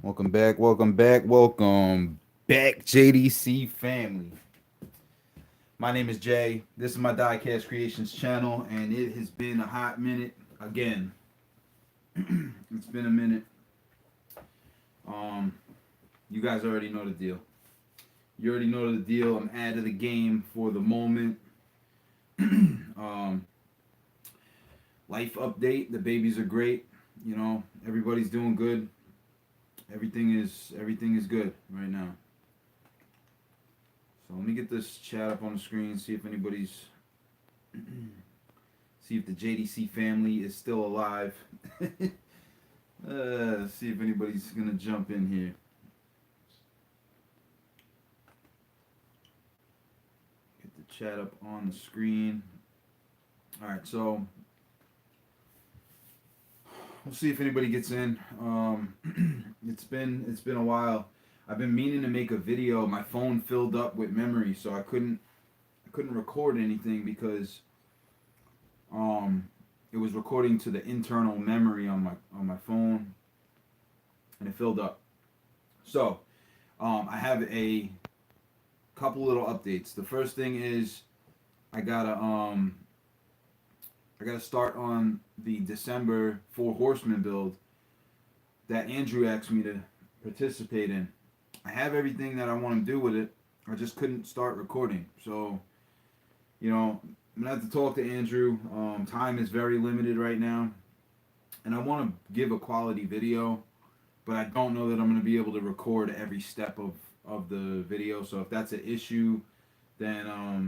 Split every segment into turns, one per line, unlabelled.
Welcome back, JDC family. My name is Jay. This is my Diecast Creations channel, and it has been a hot minute again. It's been a minute. Um, you guys already know the deal. You already know the deal. I'm out of the game for the moment. um, Life update: the babies are great. You know, everybody's doing good. Everything is good right now. So let me get this chat up on the screen, see if anybody's see if the JDC family is still alive. See if anybody's gonna jump in here. Get the chat up on the screen. Alright, so we'll see if anybody gets in. It's been a while. I've been meaning to make a video. My phone filled up with memory, so I couldn't record anything because it was recording to the internal memory on my phone, and it filled up. So I have a couple little updates. The first thing is I gotta um I gotta start on the December Four Horsemen build that Andrew asked me to participate in. I have everything that I want to do with it. I just couldn't start recording. So, I'm gonna have to talk to Andrew. Time is very limited right now, and I want to give a quality video, but I don't know that I'm gonna be able to record every step of the video. So if that's an issue, then I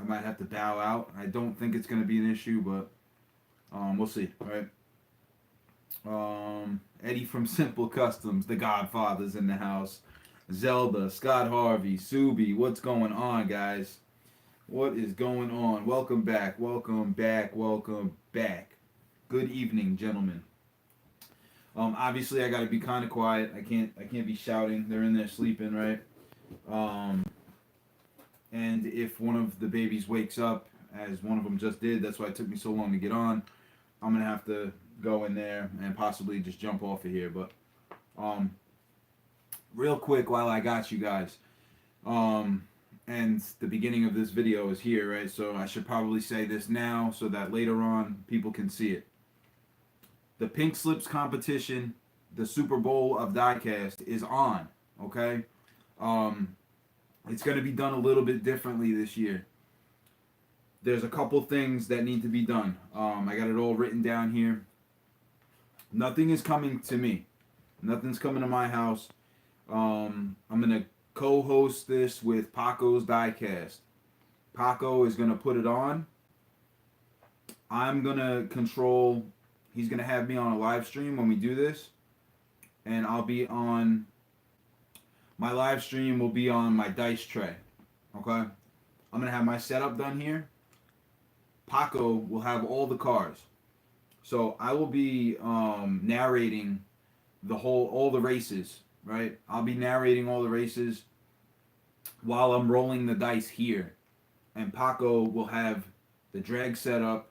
might have to bow out. I don't think it's gonna be an issue, but we'll see. All right. Eddie from Simple Customs, the Godfather's in the house. Zelda, Scott Harvey, Subi, what's going on, guys? What is going on? Welcome back, welcome back, welcome back. Good evening, gentlemen. Obviously, I gotta be kind of quiet. I can't be shouting. They're in there sleeping, right? Um, and if one of the babies wakes up, as one of them just did, that's why it took me so long to get on. I'm gonna have to go in there and possibly just jump off of here. But real quick, while I got you guys, and the beginning of this video is here, right? So I should probably say this now so that later on people can see it. The Pink Slips competition, the Super Bowl of Diecast, is on. Okay, it's going to be done a little bit differently this year. There's a couple things that need to be done. I got it all written down here. Nothing is coming to me. Nothing's coming to my house. I'm gonna co-host this with Paco's Diecast. Paco is gonna put it on. I'm gonna control. He's gonna have me on a live stream when we do this, and I'll be on. My live stream will be on my dice tray. Okay, I'm gonna have my setup done here. Paco will have all the cars. So I will be narrating all the races, right? I'll be narrating all the races while I'm rolling the dice here. And Paco will have the drag setup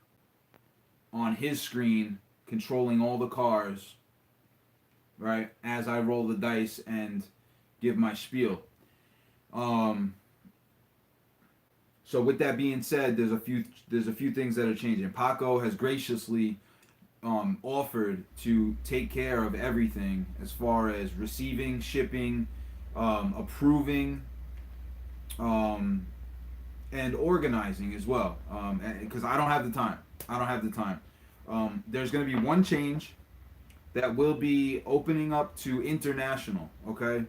on his screen, controlling all the cars, right? As I roll the dice and give my spiel. So with that being said, there's a few things that are changing. Paco has graciously offered to take care of everything as far as receiving, shipping, approving, and organizing as well. Because I don't have the time. I don't have the time. There's going to be one change that will be opening up to international. Okay,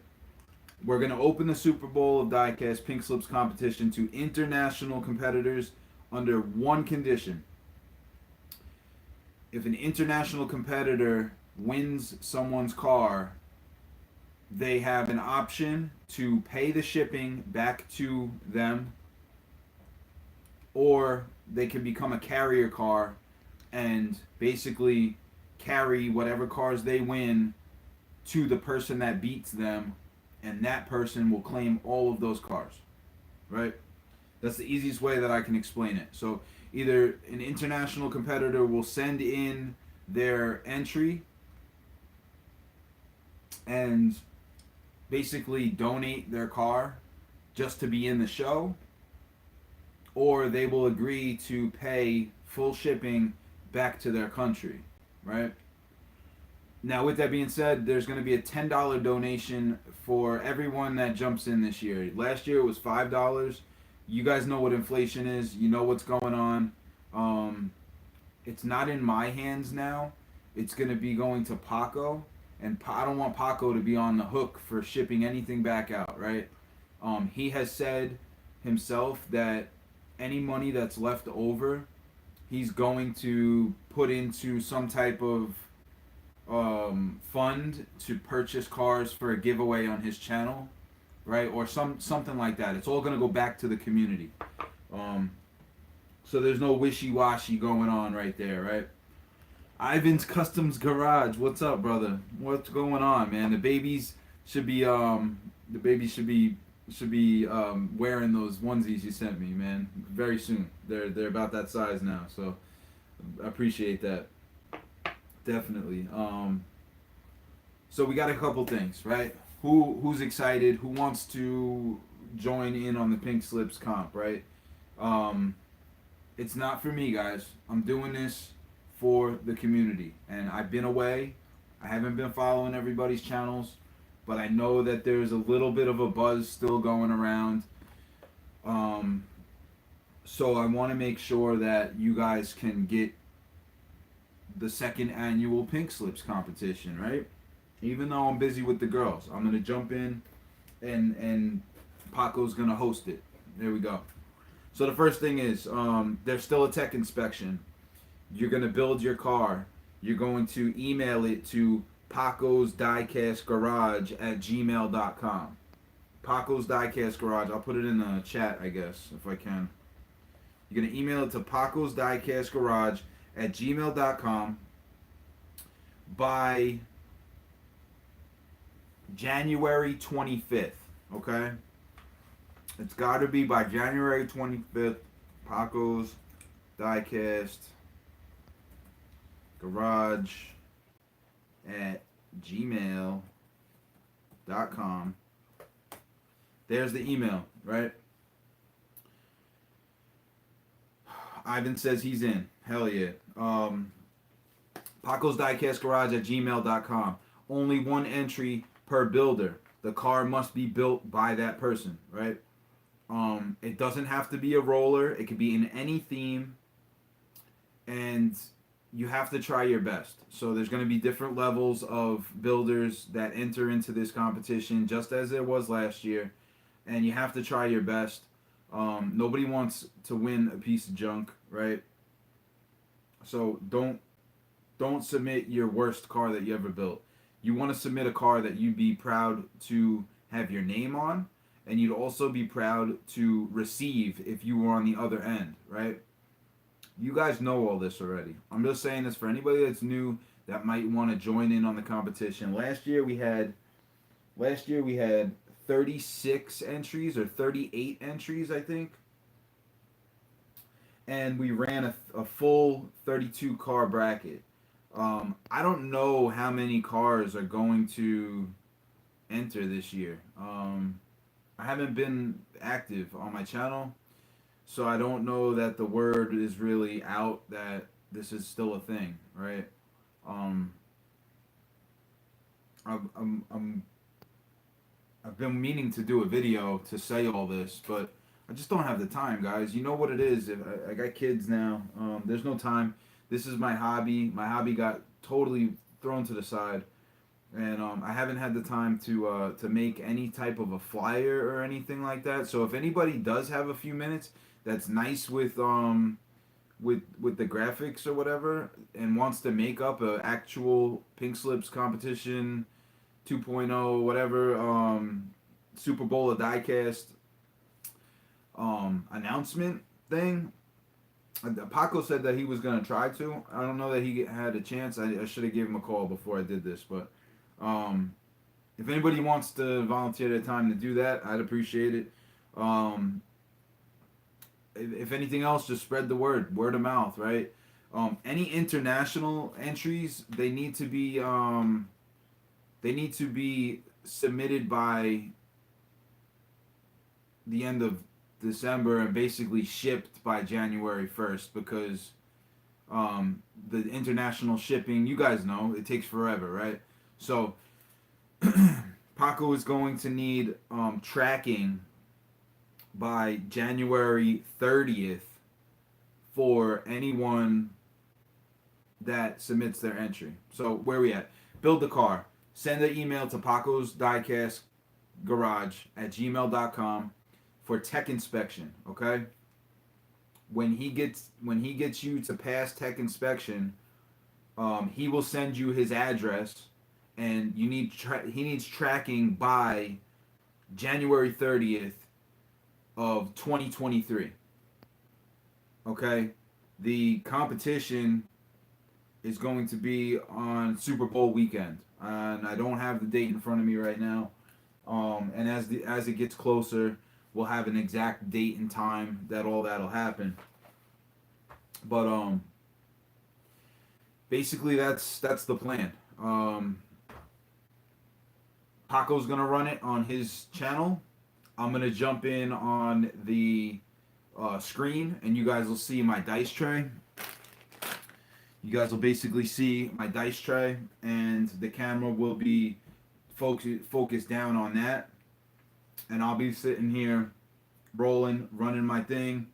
we're going to open the Super Bowl of Diecast Pink Slips competition to international competitors under one condition. If an international competitor wins someone's car, they have an option to pay the shipping back to them, or they can become a carrier car and basically carry whatever cars they win to the person that beats them, and that person will claim all of those cars, right? That's the easiest way that I can explain it. So either an international competitor will send in their entry and basically donate their car just to be in the show, or they will agree to pay full shipping back to their country, right? Now, with that being said, there's going to be a $10 donation for everyone that jumps in this year. Last year it was $5. You guys know what inflation is. You know what's going on. It's not in my hands now. It's going to be going to Paco, and I don't want Paco to be on the hook for shipping anything back out, right? He has said himself that any money that's left over, he's going to put into some type of fund to purchase cars for a giveaway on his channel, right? Or something like that. It's all gonna go back to the community. So there's no wishy-washy going on right there, right? Ivan's Customs Garage, what's up, brother? What's going on, man? The babies should be wearing those onesies you sent me, man. Very soon. They're about that size now, so I appreciate that. Definitely. So we got a couple things, right? Who's excited? Who wants to join in on the Pink Slips comp, right? It's not for me, guys. I'm doing this for the community, and I've been away. I haven't been following everybody's channels, but I know that there's a little bit of a buzz still going around. So I want to make sure that you guys can get the second annual Pink Slips competition, right? Even though I'm busy with the girls, I'm gonna jump in, and Paco's gonna host it. There we go. So the first thing is, there's still a tech inspection. You're gonna build your car. You're going to email it to Paco's Diecast Garage at gmail.com. Paco's Diecast Garage. I'll put it in the chat, I guess, if I can. You're gonna email it to Paco's Diecast Garage at gmail.com by January 25th, okay? It's got to be by January 25th. Paco's Diecast Garage at gmail.com. There's the email, right? Ivan says he's in. Hell yeah. Paco's Diecast Garage at gmail.com. Only one entry per builder. The car must be built by that person, right? It doesn't have to be a roller. It could be in any theme. And you have to try your best. So there's going to be different levels of builders that enter into this competition, just as there was last year. And you have to try your best. Nobody wants to win a piece of junk, right? So don't submit your worst car that you ever built. You want to submit a car that you'd be proud to have your name on, and you'd also be proud to receive if you were on the other end, right? You guys know all this already. I'm just saying this for anybody that's new that might want to join in on the competition. Last year we had 36 entries or 38 entries, I think. And we ran a full 32 car bracket. I don't know how many cars are going to enter this year. I haven't been active on my channel, so I don't know that the word is really out that this is still a thing, right? I've been meaning to do a video to say all this, but I just don't have the time, guys. You know what it is. I got kids now. There's no time. This is my hobby. My hobby got totally thrown to the side, and I haven't had the time to make any type of a flyer or anything like that. So if anybody does have a few minutes, that's nice with the graphics or whatever, and wants to make up a actual Pink Slips competition 2.0 whatever, Superbowl of Diecast announcement thing. Paco said that he was going to try to. I don't know that he had a chance. I should have gave him a call before I did this, but if anybody wants to volunteer their time to do that, I'd appreciate it. If anything else, just spread the word of mouth, right? Any international entries, they need to be they need to be submitted by the end of December and basically shipped by January 1st because the international shipping, you guys know, it takes forever, right? So Paco is going to need tracking by January 30th for anyone that submits their entry. So where are we at? Build the car. Send an email to Paco's Diecast Garage at gmail.com for tech inspection. Okay. When he gets you to pass tech inspection, he will send you his address, and he needs tracking by January 30th of 2023. Okay, the competition is going to be on Super Bowl weekend, and I don't have the date in front of me right now. And as it gets closer, we'll have an exact date and time that all that'll happen. But basically that's the plan. Paco's gonna run it on his channel. I'm gonna jump in on the screen, and you guys will see my dice tray. You guys will basically see my dice tray, and the camera will be focused down on that, and I'll be sitting here rolling, running my thing,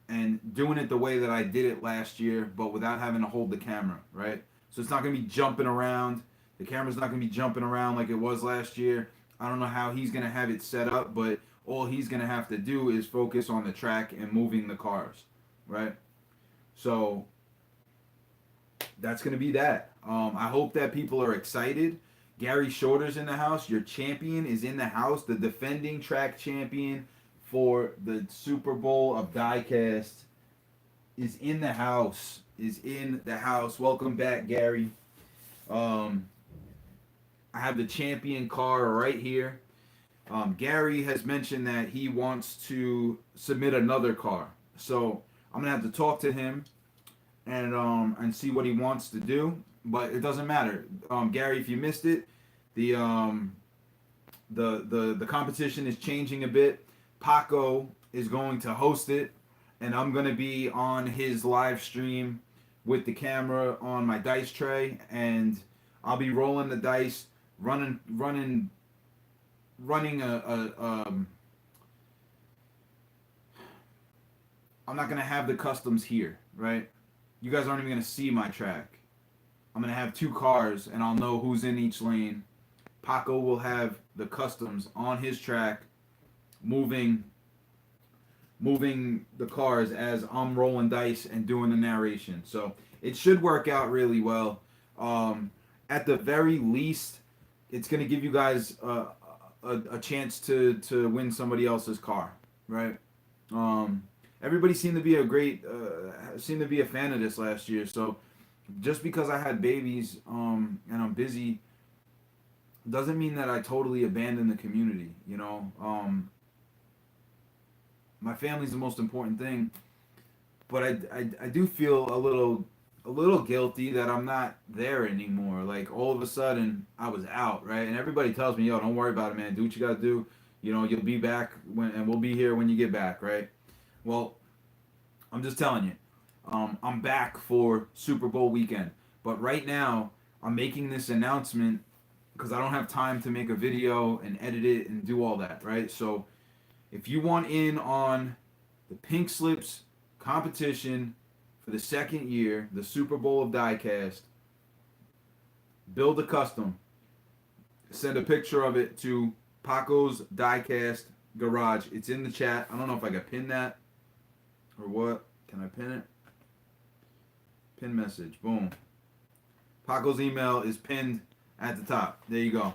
and doing it the way that I did it last year, but without having to hold the camera, right? So it's not going to be jumping around. The camera's not going to be jumping around like it was last year. I don't know how he's going to have it set up, but all he's going to have to do is focus on the track and moving the cars, right? So that's going to be that. I hope that people are excited. Gary Shorter's in the house. Your champion is in the house. The defending track champion for the Super Bowl of Diecast is in the house. Welcome back, Gary. I have the champion car right here. Gary has mentioned that he wants to submit another car. So I'm going to have to talk to him and see what he wants to do. But it doesn't matter. Gary, if you missed it, the competition is changing a bit. Paco is going to host it, and I'm going to be on his live stream with the camera on my dice tray, and I'll be rolling the dice, running I'm not going to have the customs here, right? You guys aren't even going to see my track. I'm going to have two cars, and I'll know who's in each lane. Paco will have the customs on his track, moving the cars as I'm rolling dice and doing the narration. So it should work out really well. At the very least, it's going to give you guys a chance to win somebody else's car, right? Everybody seemed to be a fan of this last year. So just because I had babies and I'm busy doesn't mean that I totally abandoned the community, you know. My family's the most important thing, but I do feel a little guilty that I'm not there anymore. Like all of a sudden I was out, right? And everybody tells me, yo, don't worry about it, man. Do what you gotta do. You know, you'll be back and we'll be here when you get back, right? Well, I'm just telling you, I'm back for Super Bowl weekend. But right now, I'm making this announcement because I don't have time to make a video and edit it and do all that, right? So if you want in on the Pink Slips competition for the second year, the Super Bowl of Diecast, build a custom. Send a picture of it to Paco's Diecast Garage. It's in the chat. I don't know if I can pin that or what. Can I pin it? Pin message. Boom. Paco's email is pinned at the top. There you go.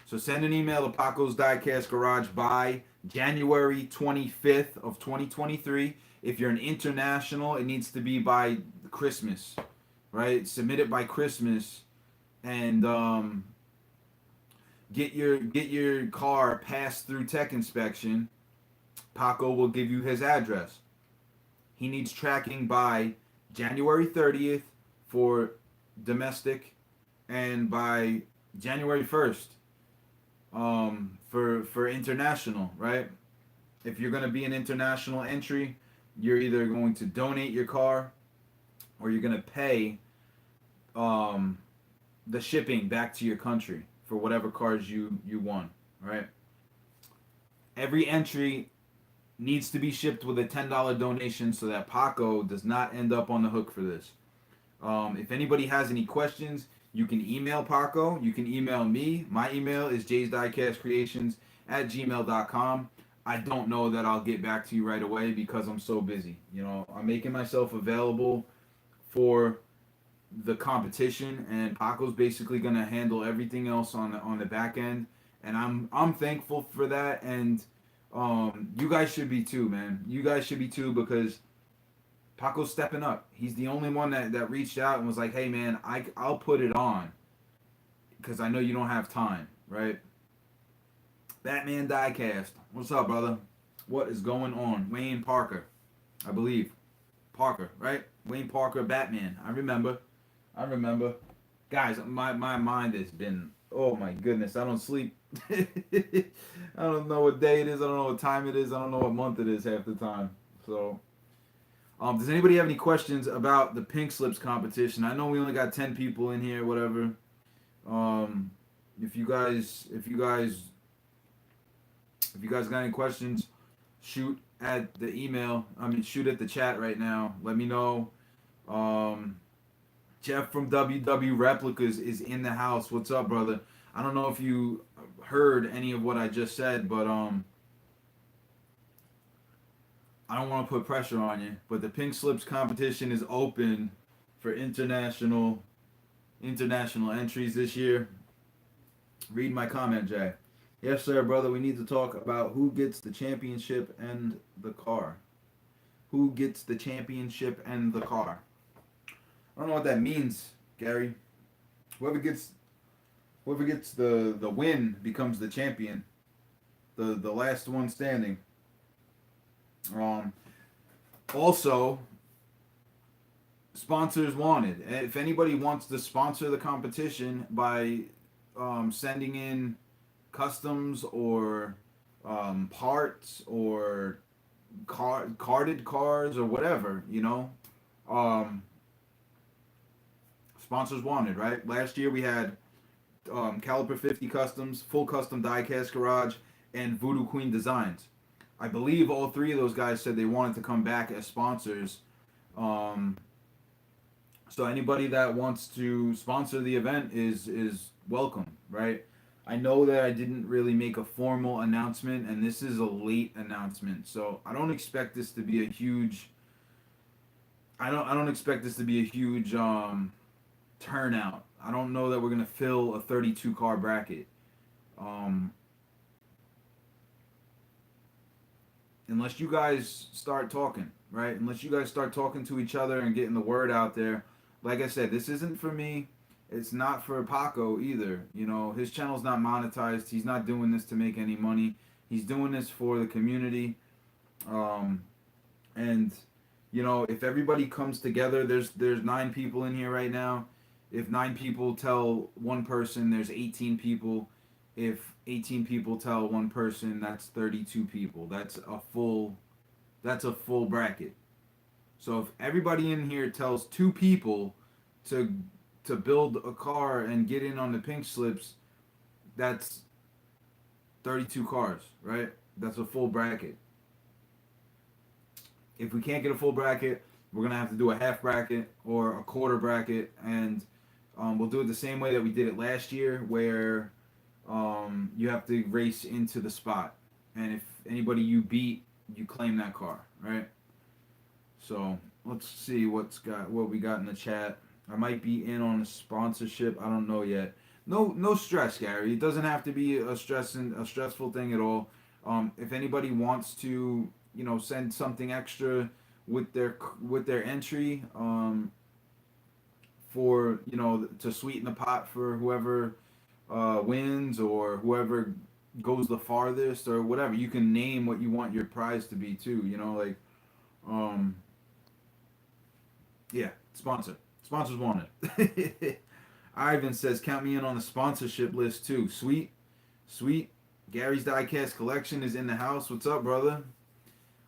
So send an email to Paco's Diecast Garage by January 25th of 2023. If you're an international, it needs to be by Christmas, right? Submit it by Christmas, and get your car passed through tech inspection. Paco will give you his address. He needs tracking by January 30th for domestic, and by January 1st, for international, right? If you're going to be an international entry, you're either going to donate your car or you're going to pay um, the shipping back to your country for whatever cars you won, right? Every entry needs to be shipped with a $10 donation so that Paco does not end up on the hook for this. If anybody has any questions, you can email Paco. You can email me. My email is jaysdiecastcreations@gmail.com. I don't know that I'll get back to you right away because I'm so busy. You know, I'm making myself available for the competition, and Paco's basically gonna handle everything else on the back end, and I'm thankful for that, and you guys should be too, man. You guys should be too because Paco's stepping up. He's the only one that reached out and was like, hey man, I'll put it on because I know you don't have time, right? Batman Diecast. What's up, brother? What is going on? Wayne Parker, I believe. Parker, right? Wayne Parker, Batman. I remember. Guys, my mind has been, oh my goodness, I don't sleep. I don't know what day it is. I don't know what time it is. I don't know what month it is half the time. So, does anybody have any questions about the pink slips competition? I know we only got 10 people in here, whatever. If you guys got any questions, shoot at the email. Shoot at the chat right now. Let me know. Jeff from WW Replicas is in the house. What's up, brother? I don't know if you heard any of what I just said, but I don't want to put pressure on you. But the Pink Slips competition is open for international entries this year. Read my comment, Jay. Yes, sir, brother. We need to talk about who gets the championship and the car. Who gets the championship and the car? I don't know what that means, Gary. Whoever gets the win becomes the champion. The last one standing. Also, sponsors wanted. If anybody wants to sponsor the competition by sending in customs or parts or carded cars or whatever, you know, sponsors wanted, right? Last year we had Caliper 50 Customs, Full Custom Diecast Garage, and Voodoo Queen Designs. I believe all three of those guys said they wanted to come back as sponsors. So anybody that wants to sponsor the event is welcome, right? I know that I didn't really make a formal announcement, and this is a late announcement, so I don't expect this to be a huge. I don't expect this to be a huge turnout. I don't know that we're gonna fill a 32 car bracket. Unless you guys start talking, right? Unless you guys start talking to each other and getting the word out there. Like I said, this isn't for me. It's not for Paco either. You know, his channel's not monetized. He's not doing this to make any money. He's doing this for the community. And you know, if everybody comes together, there's 9 people in here right now. If 9 people tell one person, there's 18 people. If 18 people tell one person, that's 32 people. That's a full bracket. So if everybody in here tells 2 people to build a car and get in on the pink slips, that's 32 cars, right? That's a full bracket. If we can't get a full bracket, we're gonna have to do a half bracket or a quarter bracket, and we'll do it the same way that we did it last year, where you have to race into the spot, and if anybody you beat, you claim that car, right? So let's see what we got in the chat. I might be in on a sponsorship. I don't know yet. No stress, Gary. It doesn't have to be a stressful thing at all. If anybody wants to, you know, send something extra with their entry, for, you know, to sweeten the pot for whoever wins or whoever goes the farthest or whatever, you can name what you want your prize to be too. You know, like, yeah, sponsors wanted. Ivan says, count me in on the sponsorship list too. Sweet, sweet. Gary's Diecast collection is in the house. What's up, brother?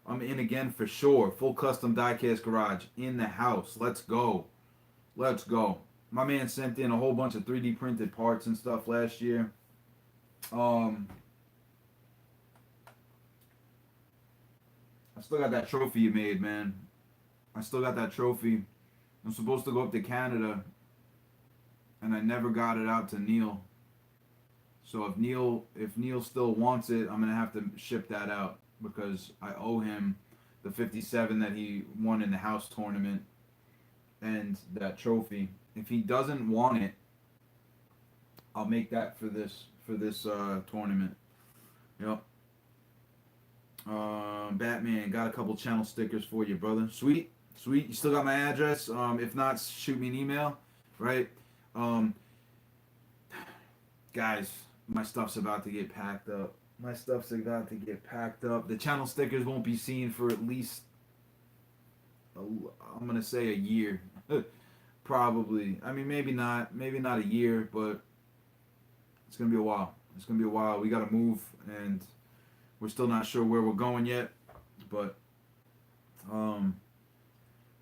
I'm in again for sure. Full custom Diecast garage in the house. Let's go. Let's go. My man sent in a whole bunch of 3D printed parts and stuff last year. I still got that trophy you made, man. I still got that trophy. I'm supposed to go up to Canada, and I never got it out to Neil. So if Neil still wants it, I'm gonna have to ship that out because I owe him the 57 that he won in the house tournament and that trophy. If he doesn't want it, I'll make that for this tournament. Yep. Batman, got a couple channel stickers for you, brother. Sweet, sweet. You still got my address? If not, shoot me an email. Right. Guys, my stuff's about to get packed up. My stuff's about to get packed up. The channel stickers won't be seen for at least, I'm gonna say a year. Probably. I mean, maybe not a year, but it's gonna be a while. It's gonna be a while. We gotta move, and we're still not sure where we're going yet, but we're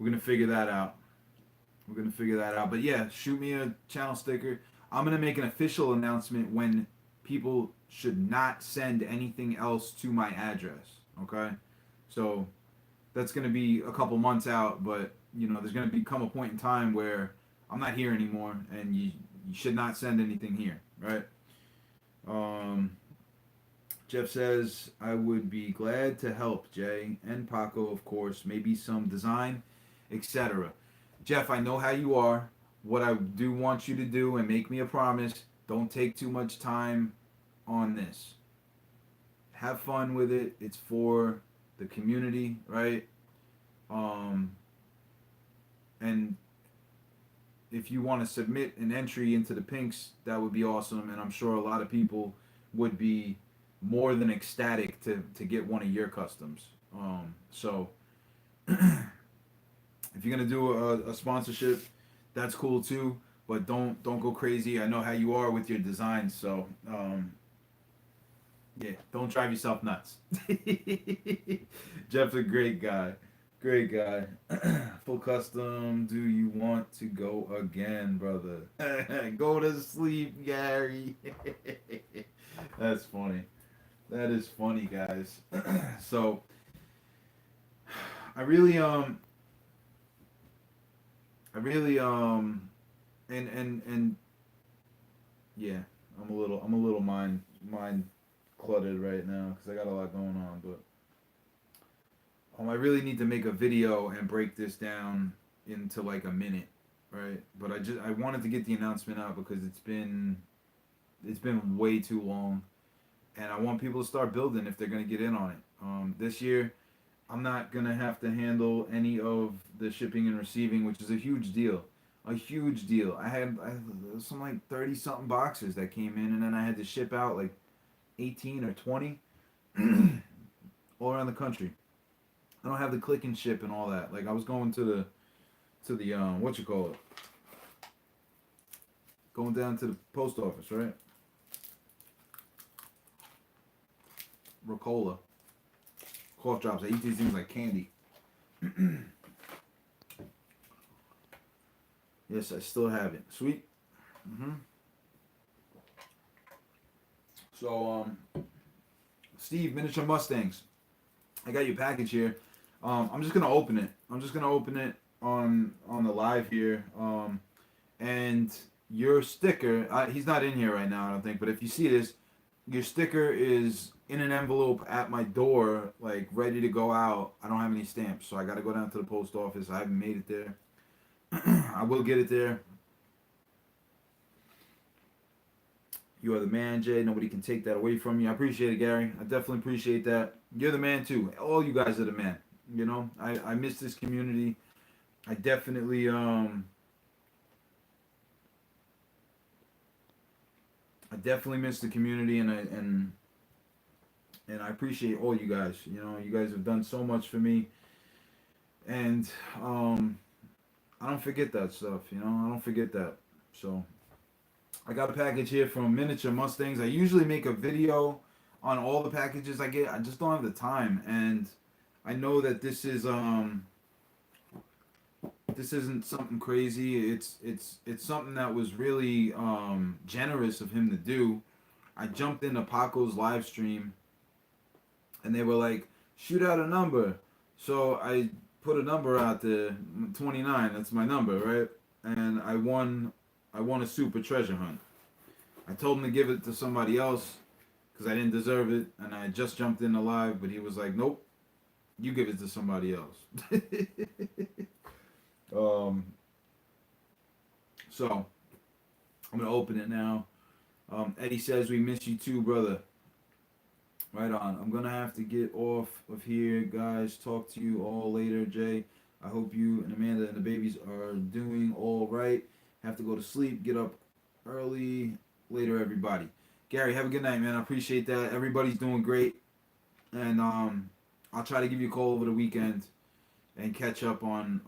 gonna figure that out. We're gonna figure that out. But yeah, shoot me a channel sticker. I'm gonna make an official announcement when people should not send anything else to my address. Okay, so that's gonna be a couple months out, but you know, there's gonna become a point in time where I'm not here anymore, and you should not send anything here, right? Jeff says, I would be glad to help Jay and Paco, of course, maybe some design, etc. Jeff, I know how you are. What I do want you to do, and make me a promise, don't take too much time on this. Have fun with it. It's for the community, right? And if you want to submit an entry into the Pinks, that would be awesome, and I'm sure a lot of people would be more than ecstatic to get one of your customs. So if you're gonna do a sponsorship, that's cool too, but don't go crazy. I know how you are with your designs, so yeah, don't drive yourself nuts. Jeff's a great guy. Great guy. Full custom. Do you want to go again, brother? Go to sleep, Gary. That's funny. That is funny, guys. So I really and yeah, I'm a little mind cluttered right now because I got a lot going on, but I really need to make a video and break this down into like a minute, right? But I wanted to get the announcement out because it's been way too long, and I want people to start building if they're gonna get in on it. This year, I'm not gonna have to handle any of the shipping and receiving, which is a huge deal. A huge deal. I had some like 30 something boxes that came in, and then I had to ship out like 18 or 20 all around the country. I don't have the click and ship and all that. Like I was going to the what you call it? Going down to the post office, right? Ricola. Cough drops. I eat these things like candy. Yes, I still have it. Sweet. So, Steve, Miniature Mustangs. I got your package here. I'm just gonna open it. I'm just gonna open it on the live here. And your sticker. He's not in here right now, I don't think. But if you see this, your sticker is in an envelope at my door, like ready to go out. I don't have any stamps, so I got to go down to the post office. I haven't made it there. I will get it there. You are the man, Jay. Nobody can take that away from you. I appreciate it, Gary. I definitely appreciate that. You're the man too. All you guys are the man. You know, I miss this community. I definitely miss the community, and I appreciate all you guys. You know, you guys have done so much for me, and I don't forget that stuff. You know, I don't forget that. So I got a package here from Miniature Mustangs. I usually make a video on all the packages I get. I just don't have the time, and I know that this isn't something crazy. It's something that was really generous of him to do. I jumped into Paco's live stream, and they were like, "Shoot out a number." So I put a number out there, 29. That's my number, right? And I won. I won a super treasure hunt. I told him to give it to somebody else because I didn't deserve it, and I just jumped in live. But he was like, "Nope, you give it to somebody else." So I'm gonna open it now. Eddie says we miss you too, brother. Right on. I'm gonna have to get off of here, guys. Talk to you all later, Jay. I hope you and Amanda and the babies are doing all right. Have to go to sleep. Get up early. Later, everybody. Gary, have a good night, man. I appreciate that. Everybody's doing great, and I'll try to give you a call over the weekend and catch up on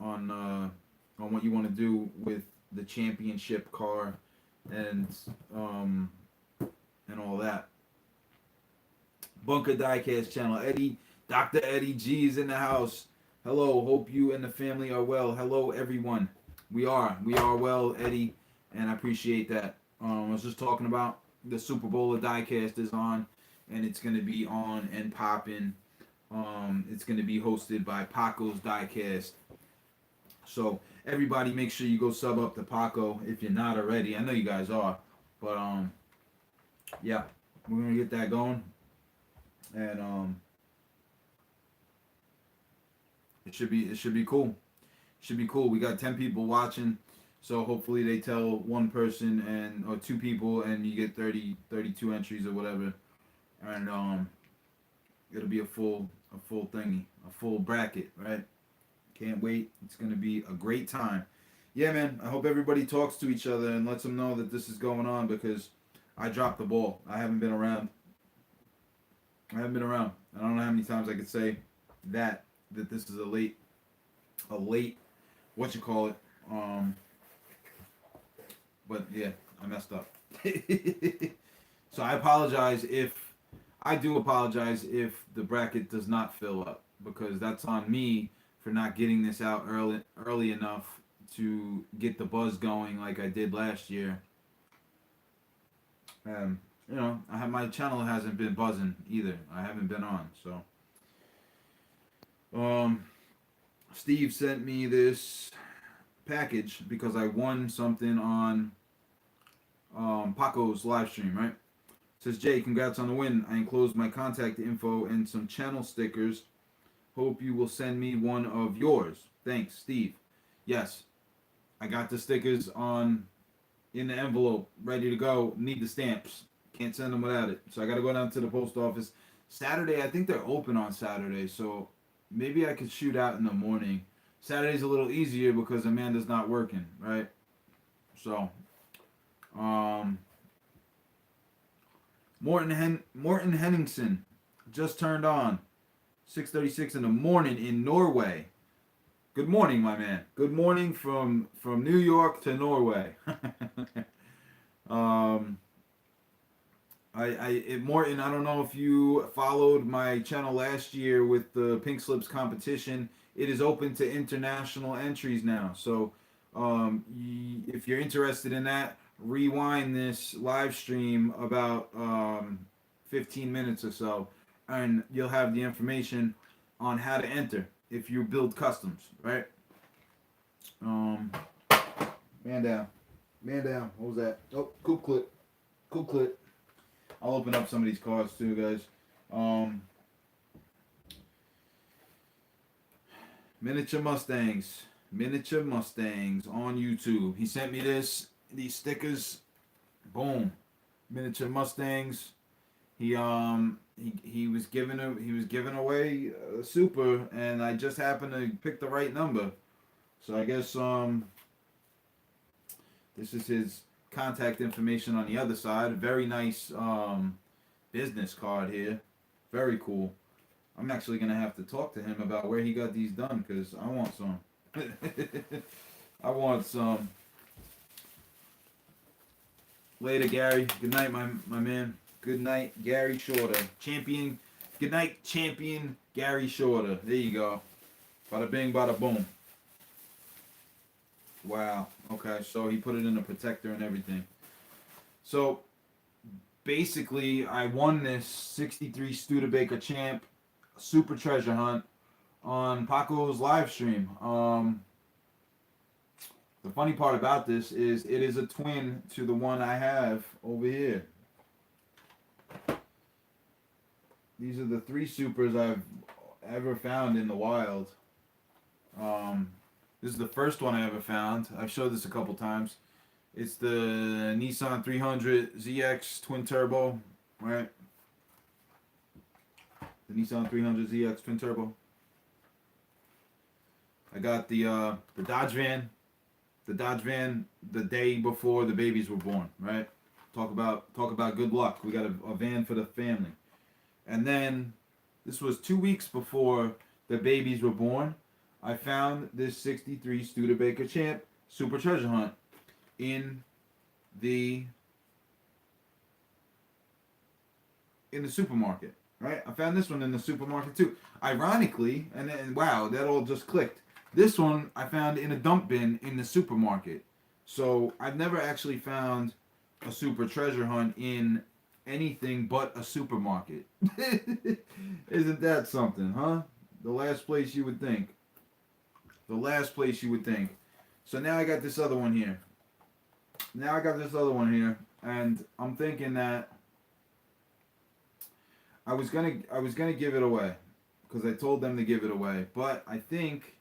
what you want to do with the championship car and all that. Bunker Diecast channel. Eddie, Dr. Eddie G is in the house. Hello, hope you and the family are well. Hello, everyone. We are well, Eddie, and I appreciate that. I was just talking about the Superbowl of Diecast is on, and it's going to be on and popping. It's going to be hosted by Paco's Diecast. So everybody, make sure you go sub up to Paco if you're not already. I know you guys are, but yeah, we're gonna get that going, and it should be cool. Should be cool. We got 10 people watching, so hopefully they tell one person or two people, and you get 32 entries or whatever, and it'll be a full thingy, a full bracket, right? Can't wait. It's going to be a great time. Yeah, man. I hope everybody talks to each other and lets them know that this is going on because I dropped the ball. I haven't been around. I don't know how many times I could say that this is a late, what you call it. But yeah, I messed up. So I apologize if the bracket does not fill up because that's on me for not getting this out early enough to get the buzz going like I did last year. My channel hasn't been buzzing either. I haven't been on, so. Steve sent me this package because I won something on Paco's live stream, right? Says, Jay, congrats on the win. I enclosed my contact info and some channel stickers. Hope you will send me one of yours. Thanks, Steve. Yes, I got the stickers in the envelope, ready to go. Need the stamps. Can't send them without it. So I got to go down to the post office. Saturday, I think they're open on Saturday, so maybe I could shoot out in the morning. Saturday's a little easier because Amanda's not working, right? So, Morton Henningsen just turned on. 6:36 in the morning in Norway. Good morning, my man. Good morning from New York to Norway. Morton, I don't know if you followed my channel last year with the Pink Slips competition. It is open to international entries now. So if you're interested in that, rewind this live stream about 15 minutes or so, and you'll have the information on how to enter if you build customs, right? Man down. What was that? Oh, cool clip. I'll open up some of these cards too, guys. Miniature Mustangs on YouTube. He sent me these stickers. Boom, Miniature Mustangs. He was giving away a super, and I just happened to pick the right number. So I guess this is his contact information on the other side. Very nice business card here. Very cool. I'm actually gonna have to talk to him about where he got these done because I want some. I want some. Later, Gary. Good night, my man. Good night, Gary Shorter. Champion. Good night, champion Gary Shorter. There you go. Bada bing, bada boom. Wow. Okay, so he put it in a protector and everything. So basically, I won this 63 Studebaker Champ Super Treasure Hunt on Paco's live stream. The funny part about this is it is a twin to the one I have over here. These are the 3 supers I've ever found in the wild. This is the first one I ever found. I've showed this a couple times. It's the Nissan 300 ZX twin turbo, right? The Nissan 300 ZX twin turbo. I got the Dodge van. The Dodge van the day before the babies were born, right? Talk about good luck. We got a van for the family. And then this was 2 weeks before the babies were born. I found this 63 Studebaker Champ Super Treasure Hunt in the supermarket, right? I found this one in the supermarket too. Ironically, and wow, that all just clicked. This one I found in a dump bin in the supermarket. So I've never actually found a super treasure hunt in anything but a supermarket. Isn't that something, huh? The last place you would think. The last place you would think. So now I got this other one here. And I'm thinking that I was gonna give it away because I told them to give it away, but I think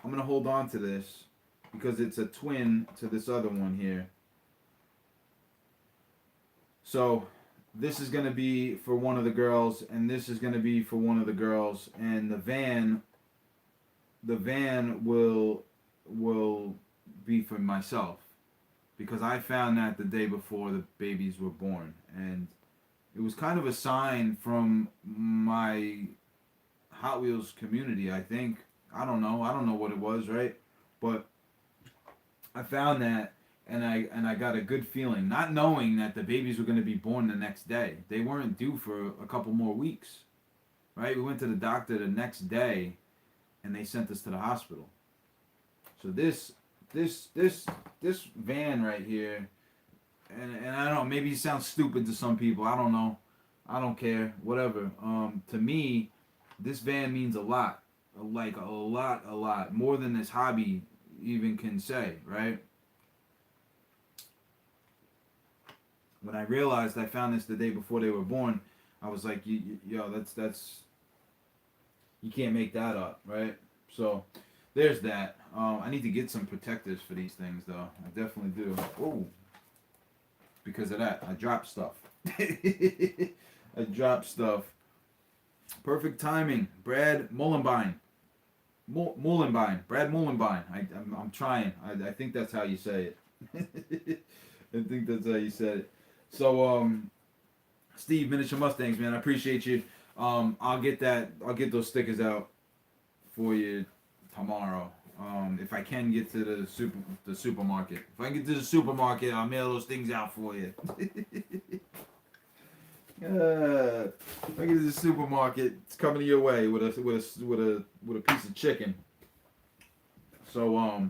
I'm gonna hold on to this because it's a twin to this other one here. So this is gonna be for one of the girls, and this is gonna be for one of the girls, and the van will be for myself because I found that the day before the babies were born, and it was kind of a sign from my Hot Wheels community, I think. I don't know what it was, right? But I found that, and I got a good feeling, not knowing that the babies were going to be born the next day. They weren't due for a couple more weeks, right? We went to the doctor the next day, and they sent us to the hospital. So this van right here, and I don't know, maybe it sounds stupid to some people. I don't know. I don't care. Whatever. To me, this van means a lot. Like a lot. More than this hobby even can say, right? When I realized I found this the day before they were born, I was like, yo, that's you can't make that up, right? So there's that. I need to get some protectors for these things, though. I definitely do. Oh, because of that, I dropped stuff. I dropped stuff. Perfect timing, Brad Mullenbein. Brad Mullenbein. I'm trying. I think that's how you say it. I think that's how you said it. So, Steve, Miniature Mustangs, man, I appreciate you. I'll get those stickers out for you tomorrow. If I can get to the supermarket. If I can get to the supermarket, I'll mail those things out for you. If I get to the supermarket, it's coming your way with a piece of chicken. So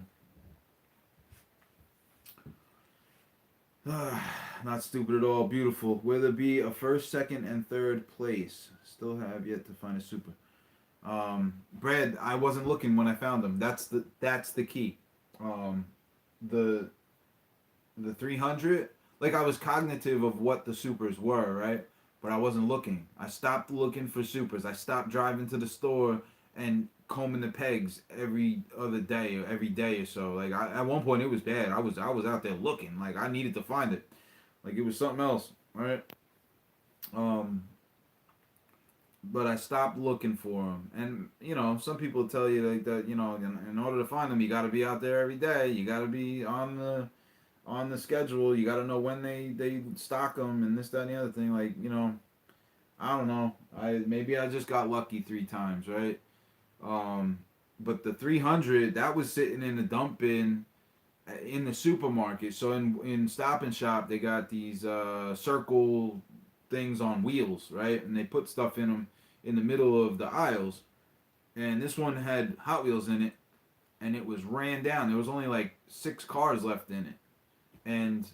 not stupid at all. Beautiful. Will there be a first, second, and third place? Still have yet to find a super. Brad, I wasn't looking when I found them. That's the key. The 300, like I was cognitive of what the supers were, right? But I wasn't looking. I stopped looking for supers. I stopped driving to the store and combing the pegs every other day or every day or so. Like at one point it was bad. I was out there looking. Like I needed to find it. Like it was something else, right? But I stopped looking for them. And, you know, some people tell you like that, you know, in order to find them, you got to be out there every day. You got to be on the schedule. You got to know when they stock them and this, that, and the other thing. Like, you know, I don't know. Maybe I just got lucky 3 times, right? But the 300, that was sitting in the dump bin in the supermarket. So in Stop and Shop, they got these circle things on wheels, right? And they put stuff in them in the middle of the aisles. And this one had Hot Wheels in it, and it was ran down. There was only like 6 cars left in it, and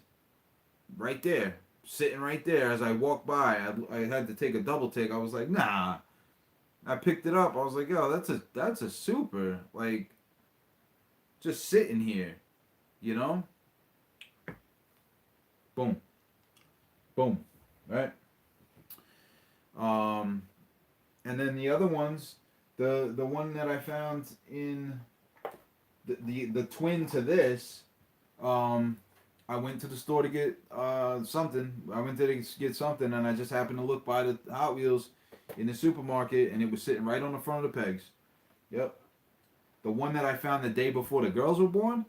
right there, sitting right there as I walked by, I had to take a double take. I was like, nah. I picked it up. I was like, yo, that's a super, like, just sitting here, you know? Boom, boom, right? Um, and then the other ones, the one that I found in the twin to this, um, I went to the store to get something. I went to get something, and I just happened to look by the Hot Wheels in the supermarket, and it was sitting right on the front of the pegs. Yep. The one that I found the day before the girls were born,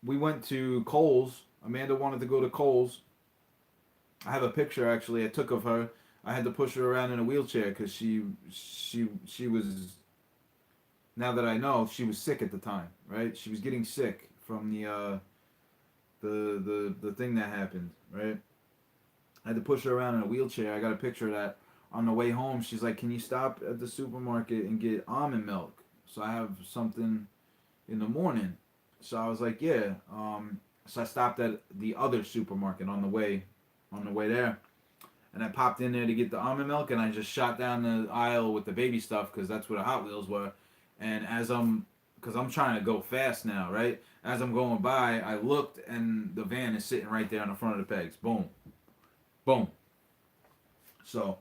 we went to Kohl's. Amanda wanted to go to Kohl's. I have a picture actually I took of her. I had to push her around in a wheelchair because she was. Now that I know, she was sick at the time, right? She was getting sick from the thing that happened, right? I had to push her around in a wheelchair. I got a picture of that. On the way home, she's like, "Can you stop at the supermarket and get almond milk? So I have something in the morning." So I was like, "Yeah." So I stopped at the other supermarket on the way there, and I popped in there to get the almond milk, and I just shot down the aisle with the baby stuff because that's where the Hot Wheels were. And because I'm trying to go fast now, right? As I'm going by, I looked, and the van is sitting right there on the front of the pegs. Boom, boom. So,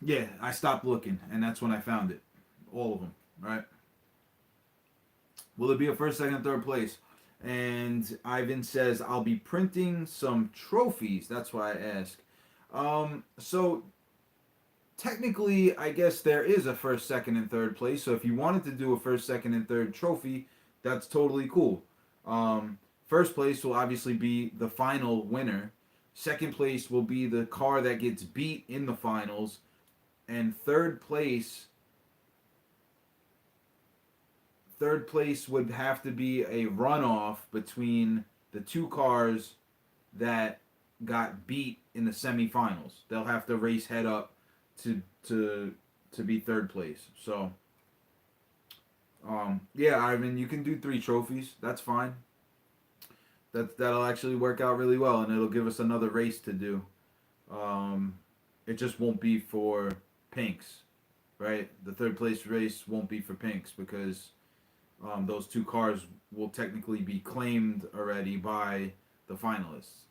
yeah, I stopped looking, and that's when I found it, all of them, right? Will it be a first, second, third place? And Ivan says, I'll be printing some trophies. That's why I ask. So technically, I guess there is a first, second, and third place. So if you wanted to do a first, second, and third trophy, that's totally cool. First place will obviously be the final winner. Second place will be the car that gets beat in the finals. And third place would have to be a runoff between the 2 cars that got beat in the semifinals. They'll have to race head up to be third place. So, yeah, Ivan, you can do 3 trophies. That's fine. That'll actually work out really well, and it'll give us another race to do. It just won't be for pinks, right? The third place race won't be for pinks because those 2 cars will technically be claimed already by the finalists.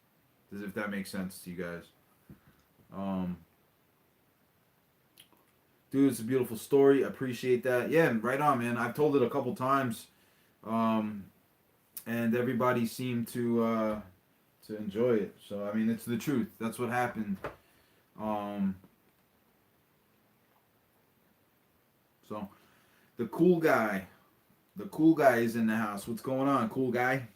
If that makes sense to you guys. Dude, it's a beautiful story. I appreciate that. Yeah, right on, man. I've told it a couple times, and everybody seemed to enjoy it. So I mean, it's the truth. That's what happened. So the cool guy is in the house. What's going on, cool guy?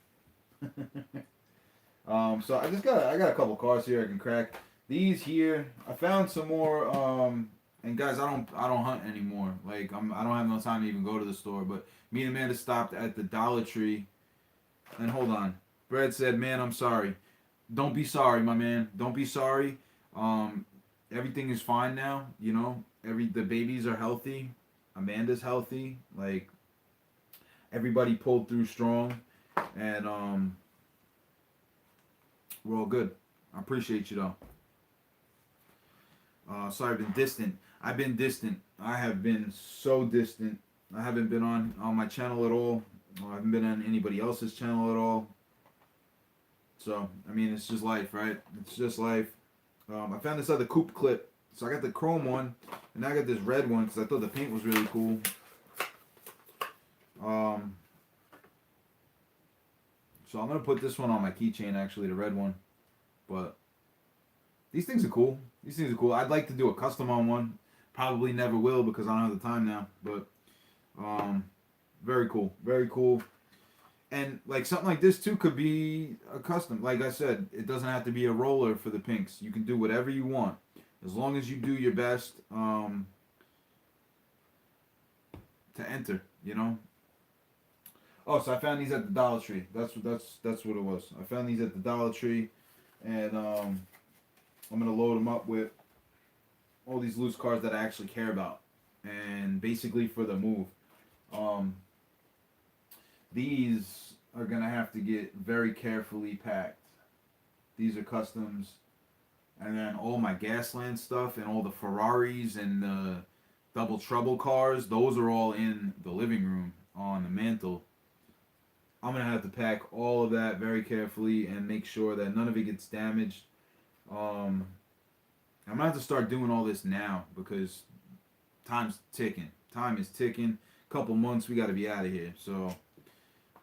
So I got a couple cards here I can crack. These here, I found some more. And guys, I don't hunt anymore. Like I don't have no time to even go to the store. But me and Amanda stopped at the Dollar Tree. And hold on, Brad said, "Man, I'm sorry." Don't be sorry, my man. Don't be sorry. Everything is fine now. You know, the babies are healthy. Amanda's healthy. Like everybody pulled through strong, and we're all good. I appreciate you though. Sorry, I've been distant. I've been distant. I have been so distant. I haven't been on my channel at all. I haven't been on anybody else's channel at all. So, I mean, it's just life, right? It's just life. I found this other coupe clip. So I got the chrome one, and I got this red one because I thought the paint was really cool. So I'm going to put this one on my keychain, actually, the red one. But these things are cool. These things are cool. I'd like to do a custom on one. Probably never will because I don't have the time now. But very cool. Very cool. And like something like this too could be a custom. Like I said, it doesn't have to be a roller for the pinks. You can do whatever you want. As long as you do your best to enter, you know. Oh, so I found these at the Dollar Tree. That's what it was. I found these at the Dollar Tree, and I'm gonna load them up with all these loose cars that I actually care about, and basically for the move. Um, these are gonna have to get very carefully packed. These are customs, and then all my Gasland stuff and all the Ferraris and the double trouble cars. Those are all in the living room on the mantle. I'm gonna have to pack all of that very carefully and make sure that none of it gets damaged. I'm gonna have to start doing all this now because time's ticking. Time is ticking. Couple months, we gotta be out of here. So,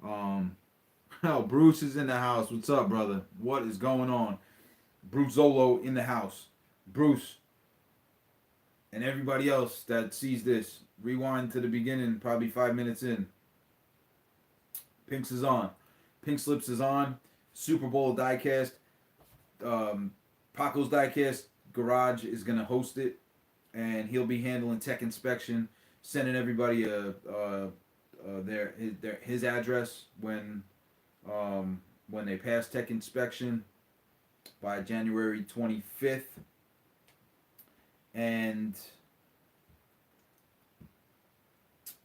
oh, Bruce is in the house. What's up, brother? What is going on? Bruce Zolo in the house. Bruce and everybody else that sees this, rewind to the beginning, probably 5 minutes in. Pinks is on. Pink Slips is on. Superbowl Diecast. Paco's Diecast Garage is going to host it. And he'll be handling tech inspection, sending everybody his address when they pass tech inspection by January 25th. And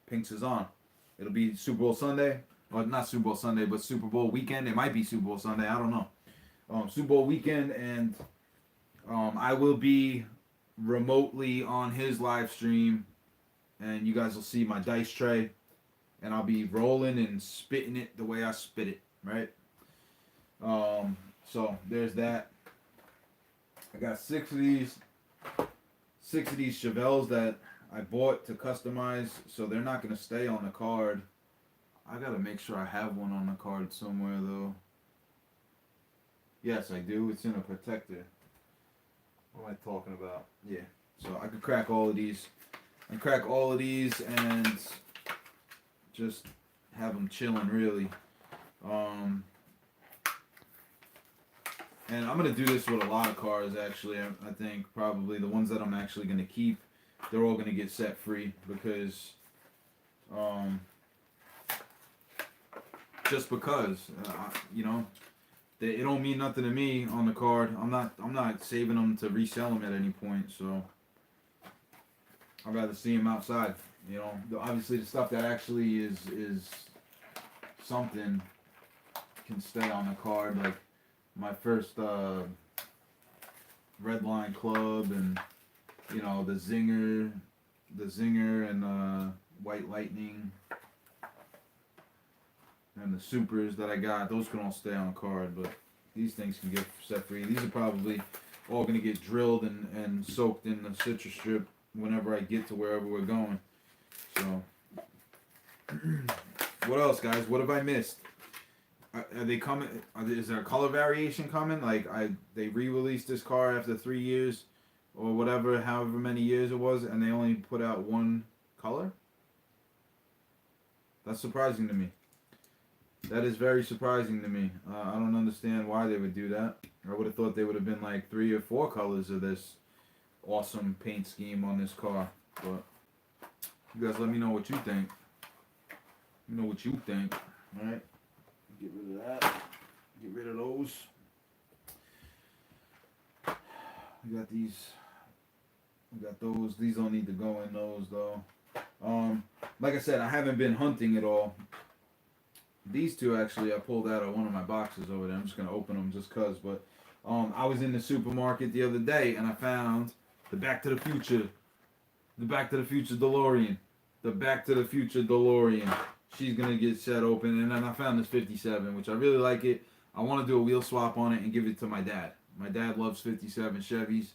Pinks is on. It'll be Super Bowl Sunday. Well, not Super Bowl Sunday, but Super Bowl weekend. It might be Super Bowl Sunday. I don't know. Super Bowl weekend, and I will be remotely on his live stream, and you guys will see my dice tray, and I'll be rolling and spitting it the way I spit it, right? So there's that. I got six of these Chevelles that I bought to customize, so they're not gonna stay on the card. I gotta make sure I have one on the card somewhere though. Yes, I do. It's in a protector. What am I talking about? Yeah. So I could crack all of these. And crack all of these and just have them chilling really. And I'm gonna do this with a lot of cars actually. I think probably the ones that I'm actually gonna keep, they're all gonna get set free because just because it don't mean nothing to me on the card. I'm not saving them to resell them at any point, so I'd rather see them outside. Obviously the stuff that actually is something can stay on the card, like my first Red Line Club and the Zinger and White Lightning. And the Supers that I got, those can all stay on card, but these things can get set free. These are probably all going to get drilled and soaked in the citrus strip whenever I get to wherever we're going. So, what else, guys? What have I missed? Are they coming? Is there a color variation coming? Like, they re-released this car after 3 years, or whatever, however many years it was, and they only put out one color? That's surprising to me. That is very surprising to me. I don't understand why they would do that. I would have thought they would have been like 3 or 4 colors of this awesome paint scheme on this car. But you guys let me know what you think. Let me know what you think. Alright? Get rid of that. Get rid of those. We got these. We got those. These don't need to go in those though. Like I said, I haven't been hunting at all. These two actually I pulled out of one of my boxes over there. I'm just gonna open them just cause. But I was in the supermarket the other day and I found the Back to the Future DeLorean. The Back to the Future DeLorean. She's gonna get set open, and then I found this 57, which I really like it. I want to do a wheel swap on it and give it to my dad. My dad loves 57 Chevys.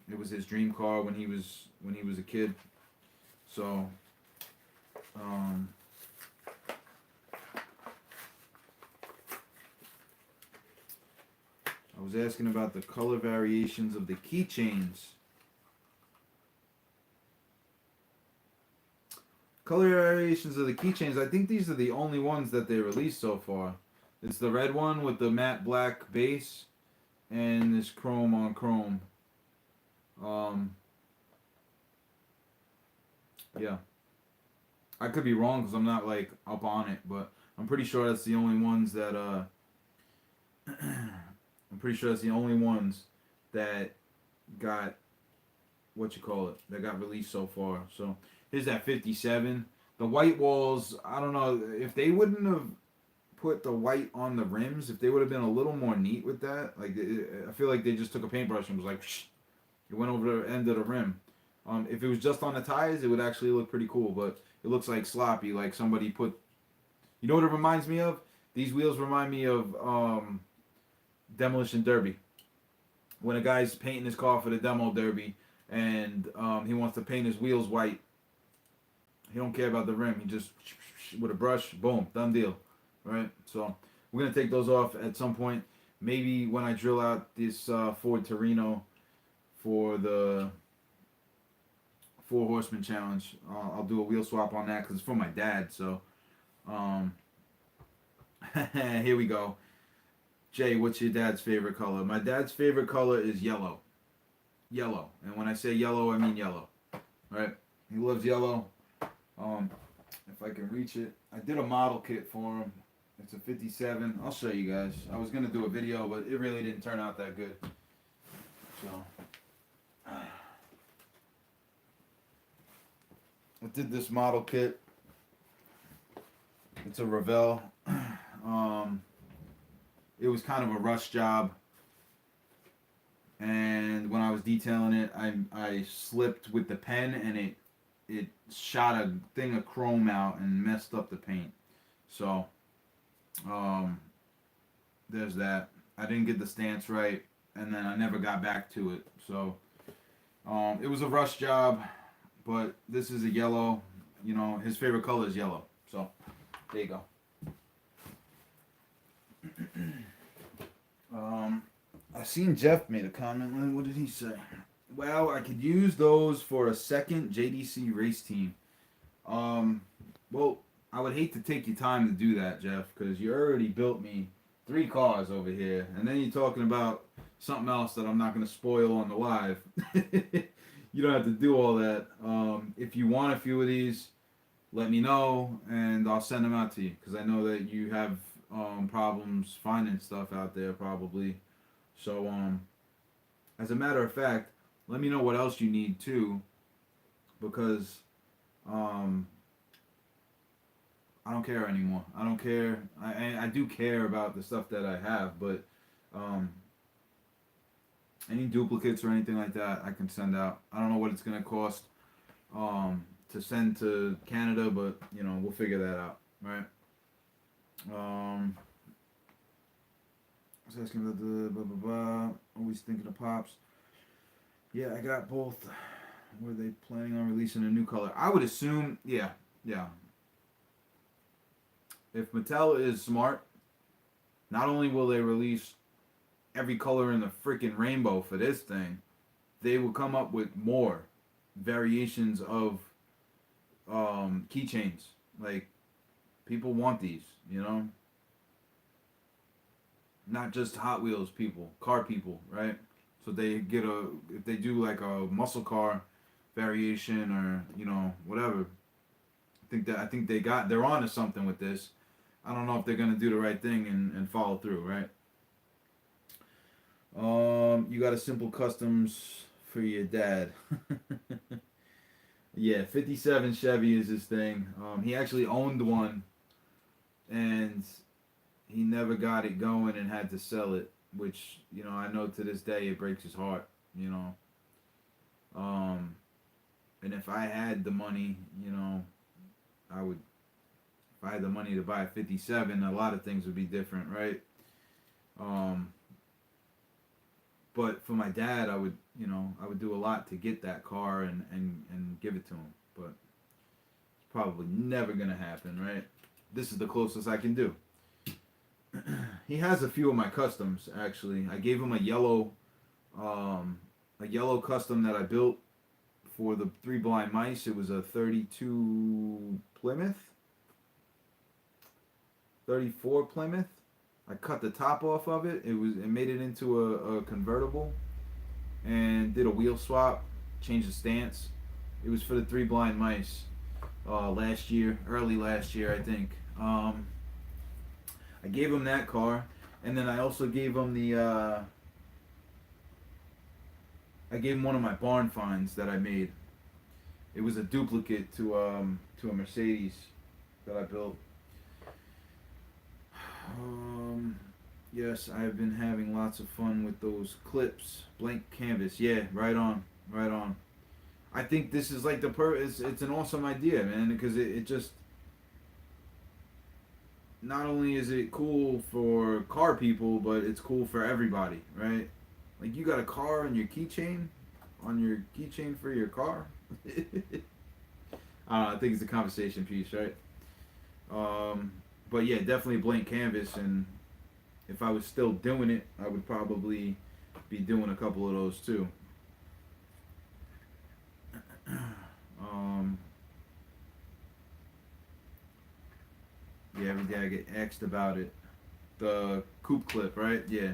It was his dream car when he was a kid. So, I was asking about the color variations of the keychains. Color variations of the keychains, I think these are the only ones that they released so far. It's the red one with the matte black base and this chrome on chrome. Yeah. I could be wrong because I'm not like up on it, but I'm pretty sure that's the only ones that I'm pretty sure that's the only ones that got what you call it that got released so far. So here's that 57. The white walls, I don't know if they wouldn't have put the white on the rims. If they would have been a little more neat with that, like I feel like they just took a paintbrush and was like, it went over the end of the rim. If it was just on the tires, it would actually look pretty cool, but it looks like sloppy, like somebody put. You know what it reminds me of? These wheels remind me of Demolition Derby. When a guy's painting his car for the demo derby, and he wants to paint his wheels white, he don't care about the rim. He just with a brush, boom, done deal, right? So we're gonna take those off at some point. Maybe when I drill out this Ford Torino for the Four Horsemen Challenge, I'll do a wheel swap on that because it's for my dad. So um, here we go. Jay, what's your dad's favorite color? My dad's favorite color is yellow. Yellow, and when I say yellow, I mean yellow. Right? He loves yellow. If I can reach it, I did a model kit for him. It's a 57. I'll show you guys. I was gonna do a video, but it really didn't turn out that good. So I did this model kit. It's a Revell. It was kind of a rush job, and when I was detailing it, I slipped with the pen, and it shot a thing of chrome out and messed up the paint. So there's that. I didn't get the stance right, and then I never got back to it. So it was a rush job, but this is a yellow. You know, his favorite color is yellow. So there you go. I seen Jeff made a comment. What did he say? Well, I could use those for a second JDC race team. Well, I would hate to take your time to do that, Jeff, because you already built me 3 cars over here, and then you're talking about something else that I'm not going to spoil on the live. You don't have to do all that. If you want a few of these, let me know, and I'll send them out to you, because I know that you have problems finding stuff out there probably. So as a matter of fact, let me know what else you need too, because I don't care anymore. I don't care. I do care about the stuff that I have, but any duplicates or anything like that I can send out. I don't know what it's gonna cost to send to Canada, but you know, we'll figure that out, right? I was asking about the blah blah blah. Always thinking of Pops. Yeah, I got both. Were they planning on releasing a new color? I would assume, yeah. If Mattel is smart, not only will they release every color in the freaking rainbow for this thing, they will come up with more variations of keychains. Like, people want these, you know? Not just Hot Wheels people, car people, right? So they get if they do like a muscle car variation or, you know, whatever. I think they're on to something with this. I don't know if they're gonna do the right thing and follow through, right? You got a simple customs for your dad. Yeah, 57 Chevy is his thing. He actually owned one, and he never got it going and had to sell it, which, you know, I know to this day it breaks his heart, you know. And if I had the money, you know, if I had the money to buy a 57, a lot of things would be different, right? But for my dad, I would do a lot to get that car and give it to him. But it's probably never going to happen, right? This is the closest I can do. He has a few of my customs, actually. I gave him a yellow custom that I built for the 3 Blind Mice. It was a 32 Plymouth. 34 Plymouth. I cut the top off of it. It made it into a convertible, and did a wheel swap, changed the stance. It was for the 3 Blind Mice. last year, early last year, I think. I gave him that car, and then I also gave him I gave him one of my barn finds that I made. It was a duplicate to a Mercedes that I built. Yes, I've been having lots of fun with those clips. Blank canvas. Yeah, right on, right on. I think this is like it's an awesome idea, man, because it just, not only is it cool for car people, but it's cool for everybody, right? Like, you got a car on your keychain, for your car. I think it's a conversation piece, right? But yeah, definitely a blank canvas, and if I was still doing it, I would probably be doing a couple of those too. Yeah, every day I get asked about it. The coupe clip, right? Yeah.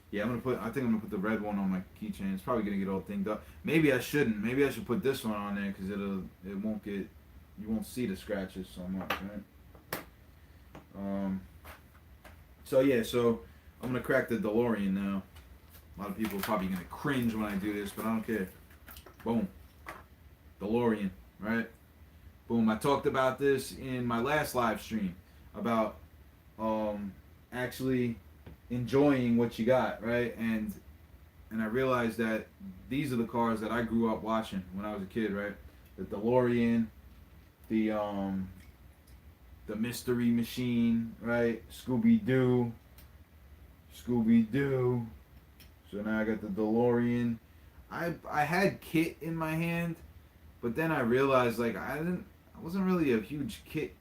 Yeah, I think I'm gonna put the red one on my keychain. It's probably gonna get all thinged up. Maybe I shouldn't. Maybe I should put this one on there because you won't see the scratches so much, right? So I'm gonna crack the DeLorean now. A lot of people are probably gonna cringe when I do this, but I don't care. Boom, DeLorean, right? Boom. I talked about this in my last live stream about actually enjoying what you got, right? And I realized that these are the cars that I grew up watching when I was a kid, right? The DeLorean, the Mystery Machine, right? Scooby-Doo. So now I got the DeLorean. I had Kit in my hand, but then I realized, like, I wasn't really a huge Kit.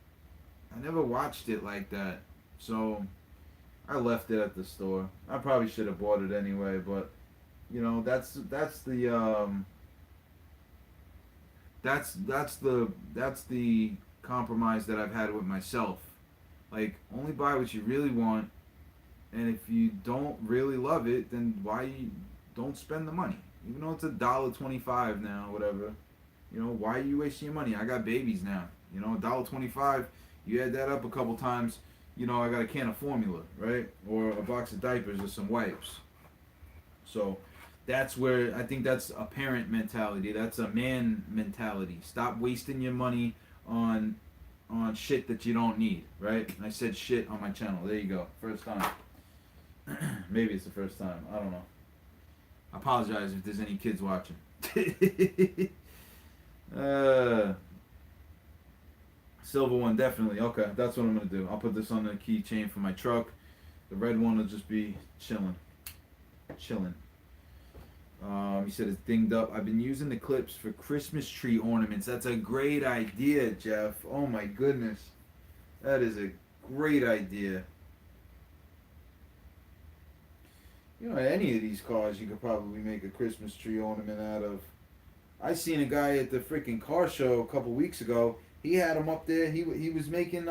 I never watched it like that, so I left it at the store. I probably should have bought it anyway, but you know, that's the compromise that I've had with myself. Like, only buy what you really want, and if you don't really love it, then why you don't spend the money? Even though it's $1.25 now, whatever. You know, why are you wasting your money? I got babies now. You know, $1.25. You add that up a couple times. You know, I got a can of formula, right? Or a box of diapers or some wipes. So that's where I think that's a parent mentality. That's a man mentality. Stop wasting your money on shit that you don't need, right? And I said shit on my channel. There you go. First time. Maybe it's the first time. I don't know. I apologize if there's any kids watching. Silver one, definitely. Okay, that's what I'm going to do. I'll put this on the keychain for my truck. The red one will just be chilling. He said it's dinged up. I've been using the clips for Christmas tree ornaments. That's a great idea, Jeff. Oh my goodness. That is a great idea. You know, any of these cars you could probably make a Christmas tree ornament out of. I seen a guy at the freaking car show a couple weeks ago. He had them up there. He was making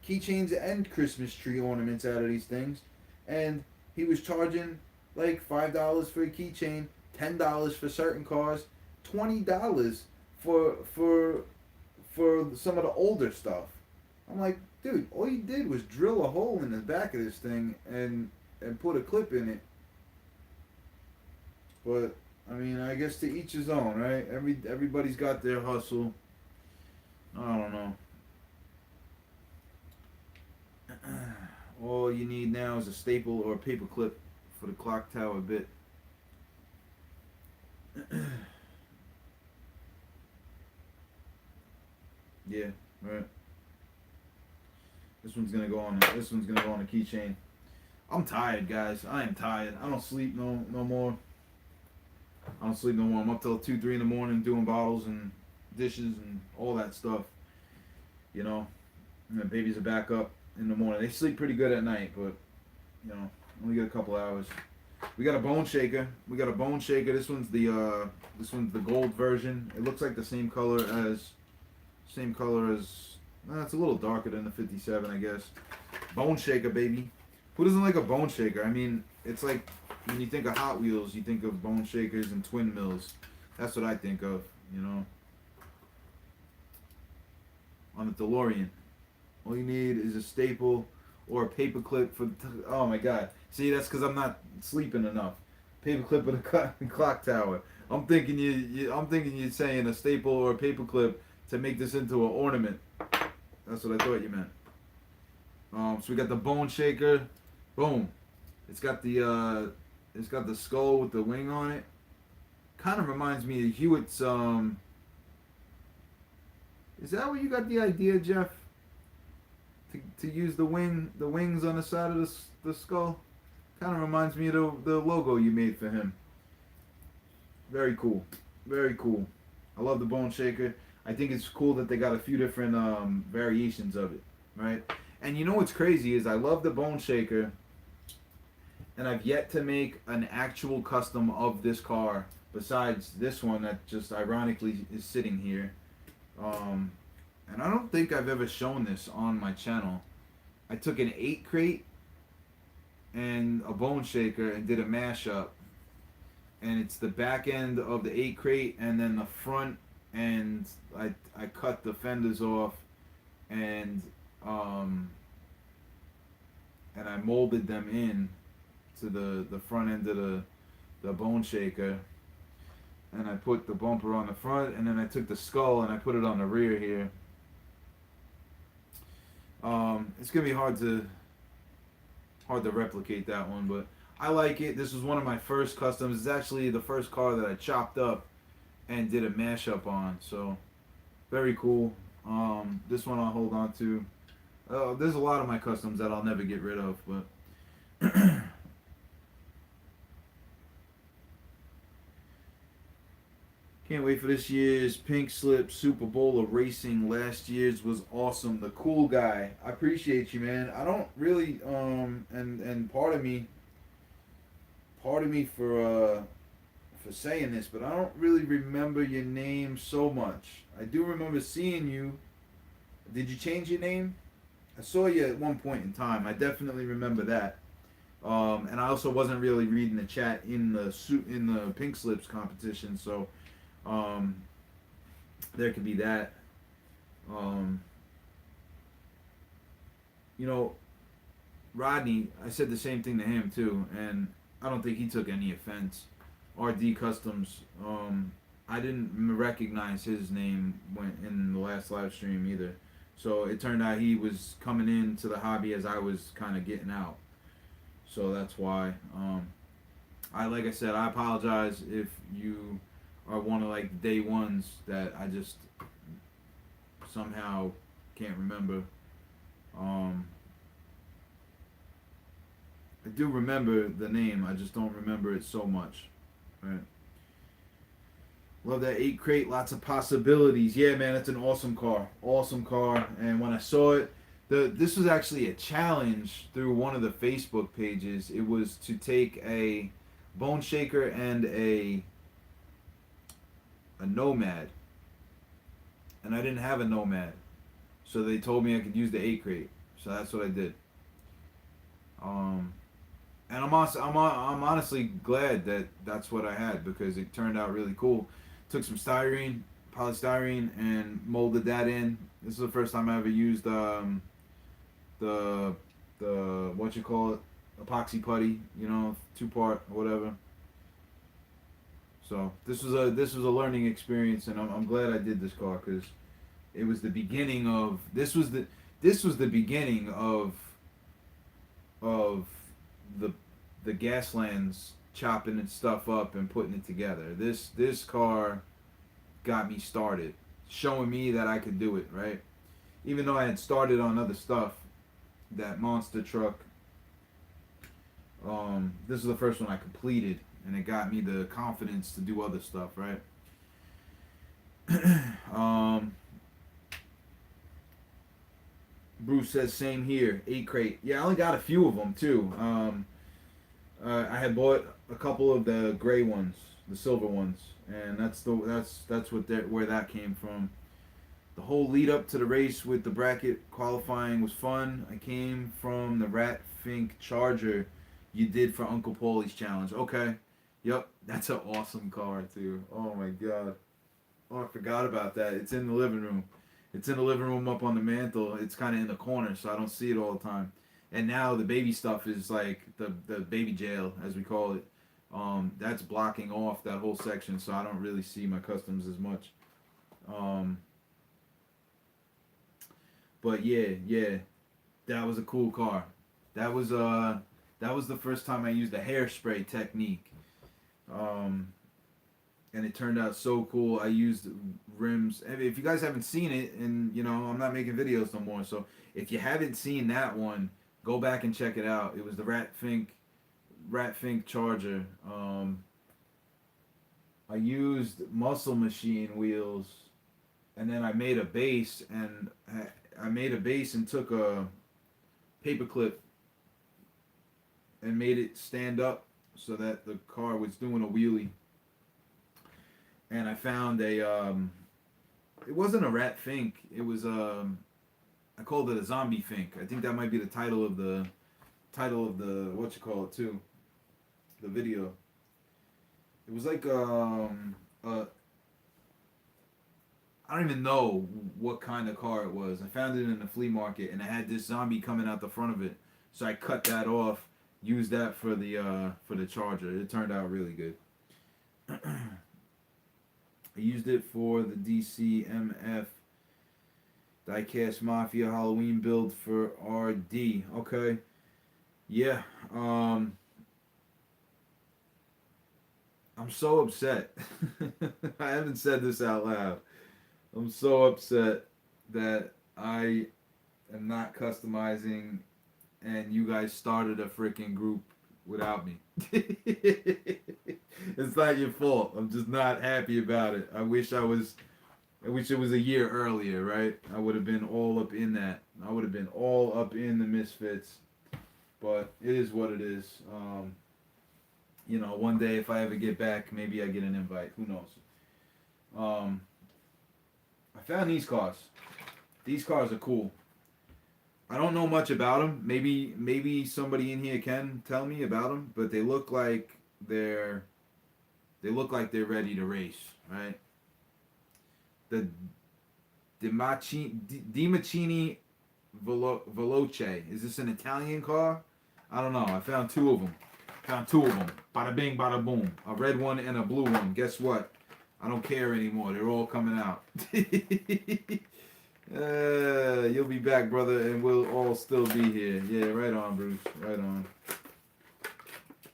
keychains and Christmas tree ornaments out of these things, and he was charging like $5 for a keychain, $10 for certain cars, $20 for some of the older stuff. I'm like, dude, all you did was drill a hole in the back of this thing and put a clip in it. But I mean, I guess to each his own, right? Everybody's got their hustle. I don't know. All you need now is a staple or a paper clip for the clock tower bit. Yeah, right. This one's gonna go on. This one's gonna go on a keychain. I'm tired, guys. I am tired. I don't sleep no more. I'm up till 2, 3 in the morning doing bottles and dishes and all that stuff. You know, and the babies are back up in the morning. They sleep pretty good at night, but you know, only get a couple hours. We got a bone shaker. This one's the gold version. It looks like the same color as. It's a little darker than the 57, I guess. Bone shaker, baby. Who doesn't like a bone shaker? I mean, it's like when you think of Hot Wheels, you think of bone shakers and twin mills. That's what I think of, you know. on the DeLorean. All you need is a staple or a paper clip for the oh my god. See, that's because I'm not sleeping enough. Paper clip with a clock tower. I'm thinking I'm thinking you're saying a staple or a paper clip to make this into an ornament. That's what I thought you meant. So we got the bone shaker. Boom. It's got the skull with the wing on it. Kind of reminds me of Hewitt's. Is that where you got the idea, Jeff? To use the wings on the side of the skull. Kind of reminds me of the logo you made for him. Very cool. Very cool. I love the bone shaker. I think it's cool that they got a few different variations of it, right? And you know what's crazy is I love the bone shaker, and I've yet to make an actual custom of this car besides this one that just ironically is sitting here. And I don't think I've ever shown this on my channel. I took an 8 crate and a bone shaker and did a mashup. And it's the back end of the 8 crate and then the front, and I cut the fenders off and I molded them in to the front end of the bone shaker, and I put the bumper on the front, and then I took the skull and I put it on the rear here. It's gonna be hard to replicate that one, but I like it. This was one of my first customs. It's actually the first car that I chopped up and did a mashup on, so very cool. This one I'll hold on to. There's a lot of my customs that I'll never get rid of, but can't wait for this year's Pink Slip Super Bowl of racing. Last year's was awesome. The cool guy. I appreciate you, man. I don't really and part of me for saying this, but I don't really remember your name so much. I do remember seeing you. Did you change your name? I saw you at one point in time. I definitely remember that. And I also wasn't really reading the chat in the Pink Slips competition, so there could be that. You know, Rodney, I said the same thing to him too, and I don't think he took any offense. RD Customs, I didn't recognize his name when in the last live stream either. So it turned out he was coming into the hobby as I was kind of getting out. So that's why. Like I said, I apologize if you are one of like day ones that I just somehow can't remember. I do remember the name, I just don't remember it so much. Right. Love that 8 crate, lots of possibilities. Yeah, man, it's an awesome car. Awesome car. And when I saw it, this was actually a challenge through one of the Facebook pages. It was to take a bone shaker and a Nomad. And I didn't have a Nomad. So they told me I could use the 8 crate. So that's what I did. And I'm honestly glad that that's what I had, because it turned out really cool. Took some polystyrene, and molded that in. This is the first time I ever used the what you call it, epoxy putty, 2-part or whatever. So this was a learning experience, and I'm glad I did this car, because it was the beginning of this was the beginning of the Gaslands chopping and stuff up and putting it together. This car got me started, showing me that I could do it, right? Even though I had started on other stuff, that monster truck, this is the first one I completed, and it got me the confidence to do other stuff, right? Bruce says same here, 8 crate. Yeah, I only got a few of them too. I had bought a couple of the gray ones, the silver ones, and that's where that came from. The whole lead up to the race with the bracket qualifying was fun. I came from the Rat Fink Charger you did for Uncle Paulie's challenge. Okay, yep, that's an awesome car too. Oh my god, oh I forgot about that. It's in the living room. It's in the living room up on the mantle. It's kind of in the corner, so I don't see it all the time. And now the baby stuff is like the baby jail, as we call it. That's blocking off that whole section, so I don't really see my customs as much. Um, but yeah, that was a cool car. That was the first time I used a hairspray technique. Um, and it turned out so cool. I used rims. If you guys haven't seen it, and I'm not making videos no more, so if you haven't seen that one, go back and check it out. It was the Rat Fink Charger. I used Muscle Machine wheels, and then I made a base, and took a paperclip and made it stand up so that the car was doing a wheelie. And I found it wasn't a Rat Fink. It was I called it a Zombie Fink. I think that might be the title of the what you call it too, the video. It was like I don't even know what kind of car it was. I found it in the flea market, and it had this zombie coming out the front of it. So I cut that off, used that for the Charger. It turned out really good. I used it for the DCMF Diecast Mafia Halloween build for RD. Okay. Yeah. I'm so upset. I haven't said this out loud. I'm so upset that I am not customizing and you guys started a freaking group without me. It's not your fault. I'm just not happy about it. I wish it was a year earlier, right? I would have been all up in that. I would have been all up in the Misfits. But it is what it is. One day if I ever get back, maybe I get an invite. Who knows? I found these cars. These cars are cool. I don't know much about them. Maybe somebody in here can tell me about them. But they look like they're ready to race, right? The DiMacchini Veloce. Is this an Italian car? I don't know. I found two of them. Bada bing, bada boom. A red one and a blue one. Guess what? I don't care anymore. They're all coming out. You'll be back, brother, and we'll all still be here. Yeah, right on, Bruce. Right on.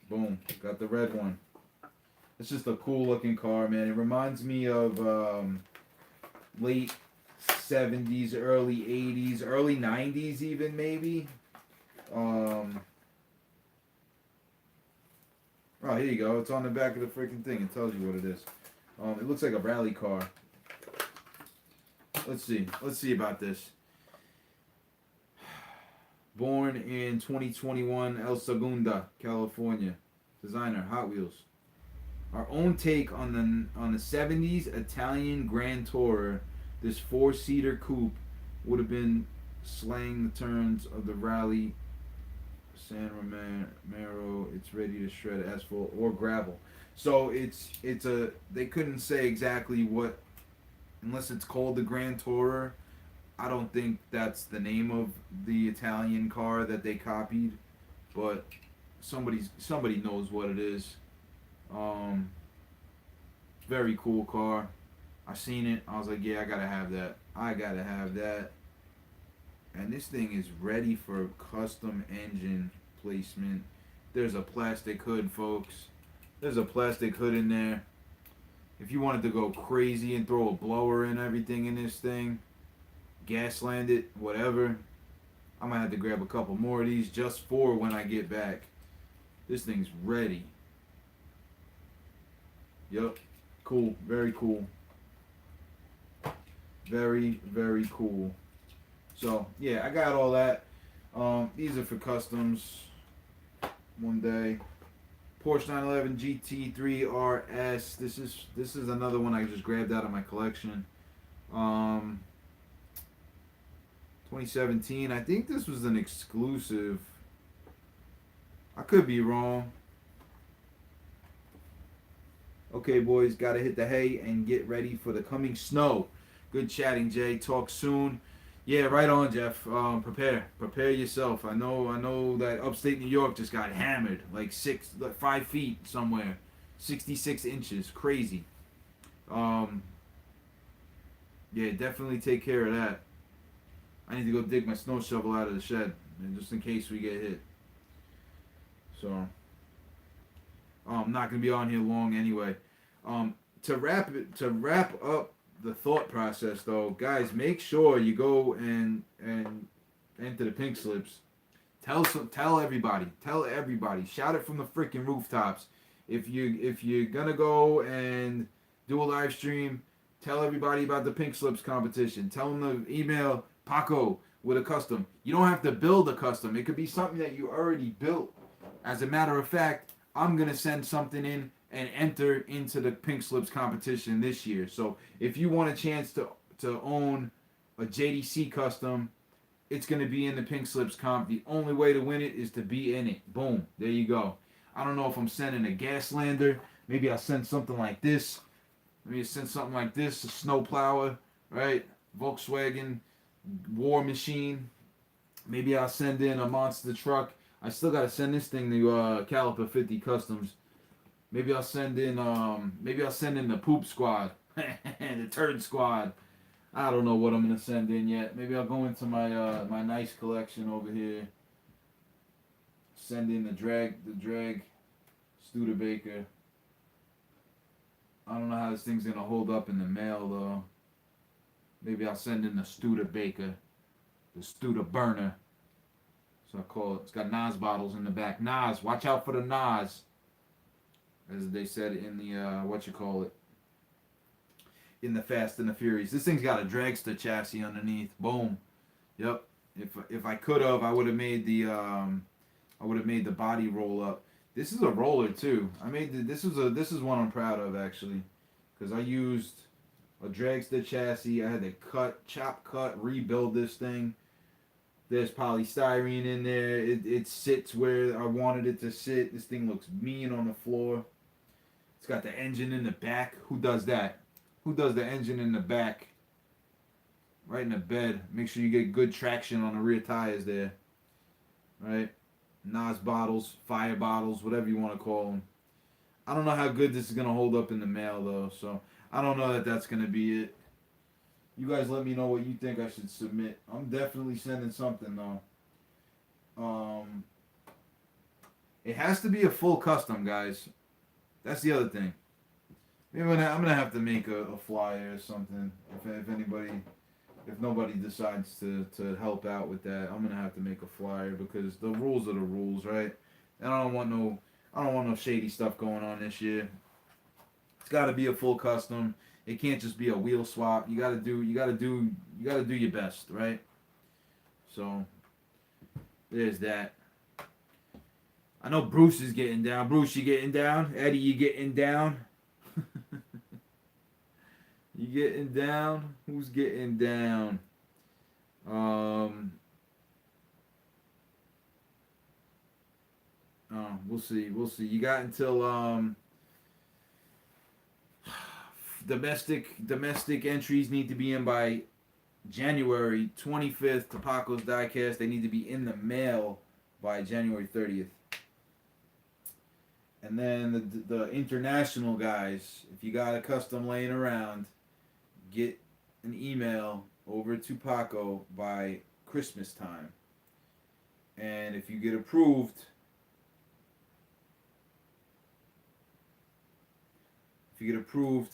Boom. Got the red one. It's just a cool looking car, man. It reminds me of late 70s, early 80s, early 90s even, maybe. Oh, here you go. It's on the back of the freaking thing. It tells you what it is. It looks like a rally car. Let's see. Let's see about this. Born in 2021, El Segunda, California. Designer, Hot Wheels. Our own take on the 70s Italian Grand Tourer. This 4-seater coupe would have been slaying the turns of the rally San Romero. It's ready to shred asphalt or gravel. So they couldn't say exactly what, unless it's called the Grand Tourer. I don't think that's the name of the Italian car that they copied, but somebody knows what it is. Very cool car. I seen it. I was like, yeah, I gotta have that. And this thing is ready for custom engine placement. There's a plastic hood, folks. There's a plastic hood in there. If you wanted to go crazy and throw a blower and everything in this thing, gas land it, whatever, I might have to grab a couple more of these just for when I get back. This thing's ready. Yup. Cool. Very cool. Very, very cool. So, yeah, I got all that. These are for customs. One day. Porsche 911 GT3 RS. This is another one I just grabbed out of my collection. 2017. I think this was an exclusive. I could be wrong. Okay, boys, gotta hit the hay and get ready for the coming snow. Good chatting, Jay. Talk soon. Yeah, right on, Jeff. Prepare yourself. I know that upstate New York just got hammered, like 5 feet somewhere, 66 inches, crazy. Um, yeah, definitely take care of that. I need to go dig my snow shovel out of the shed, and just in case we get hit. So, I'm not gonna be on here long anyway. Um, to wrap up the thought process, though, guys, make sure you go and enter the pink slips. Tell everybody, shout it from the freaking rooftops. If you're gonna go and do a live stream, tell everybody about the pink slips competition. Tell them to email Paco with a custom. You don't have to build a custom. It could be something that you already built. As a matter of fact, I'm gonna send something in and enter into the pink slips competition this year. So if you want a chance to own a JDC custom, it's going to be in the pink slips comp. The only way to win it is to be in it. Boom, there you go. I don't know if I'm sending a Gaslander. Maybe I'll send something like this. Maybe I'll send something like this, a snowplower, right? Volkswagen war machine. Maybe I'll send in a monster truck. I still got to send this thing to Caliper 50 Customs. Maybe I'll send in the poop squad, the turd squad. I don't know what I'm gonna send in yet. Maybe I'll go into my nice collection over here. Send in the drag Studebaker. I don't know how this thing's gonna hold up in the mail though. Maybe I'll send in the Studebaker, the Studeburner. So I call it. It's got Nas bottles in the back. Nas, watch out for the Nas, as they said in the in the Fast and the Furious. This thing's got a dragster chassis underneath. Boom. Yep. If I could have, I would have made the body roll up. This is a roller too. This is one I'm proud of actually, because I used a dragster chassis. I had to chop cut, rebuild this thing. There's polystyrene in there. It sits where I wanted it to sit. This thing looks mean on the floor. It's got the engine in the back. Who does that? Who does the engine in the back? Right in the bed. Make sure you get good traction on the rear tires there. Right? Nas bottles, fire bottles, whatever you want to call them. I don't know how good this is going to hold up in the mail though, so I don't know that that's going to be it. You guys let me know what you think I should submit. I'm definitely sending something though. It has to be a full custom, guys. That's the other thing. Maybe I'm gonna have to make a flyer or something. If nobody decides to help out with that, I'm gonna have to make a flyer because the rules are the rules, right? And I don't want no shady stuff going on this year. It's got to be a full custom. It can't just be a wheel swap. You gotta do your best, right? So there's that. I know Bruce is getting down. Bruce, you getting down? Eddie, you getting down? You getting down? Who's getting down? We'll see. We'll see. You got until domestic entries need to be in by January 25th to Paco's Diecast. They need to be in the mail by January 30th. And then the international guys, if you got a custom laying around, get an email over to Paco by Christmas time. And if you get approved,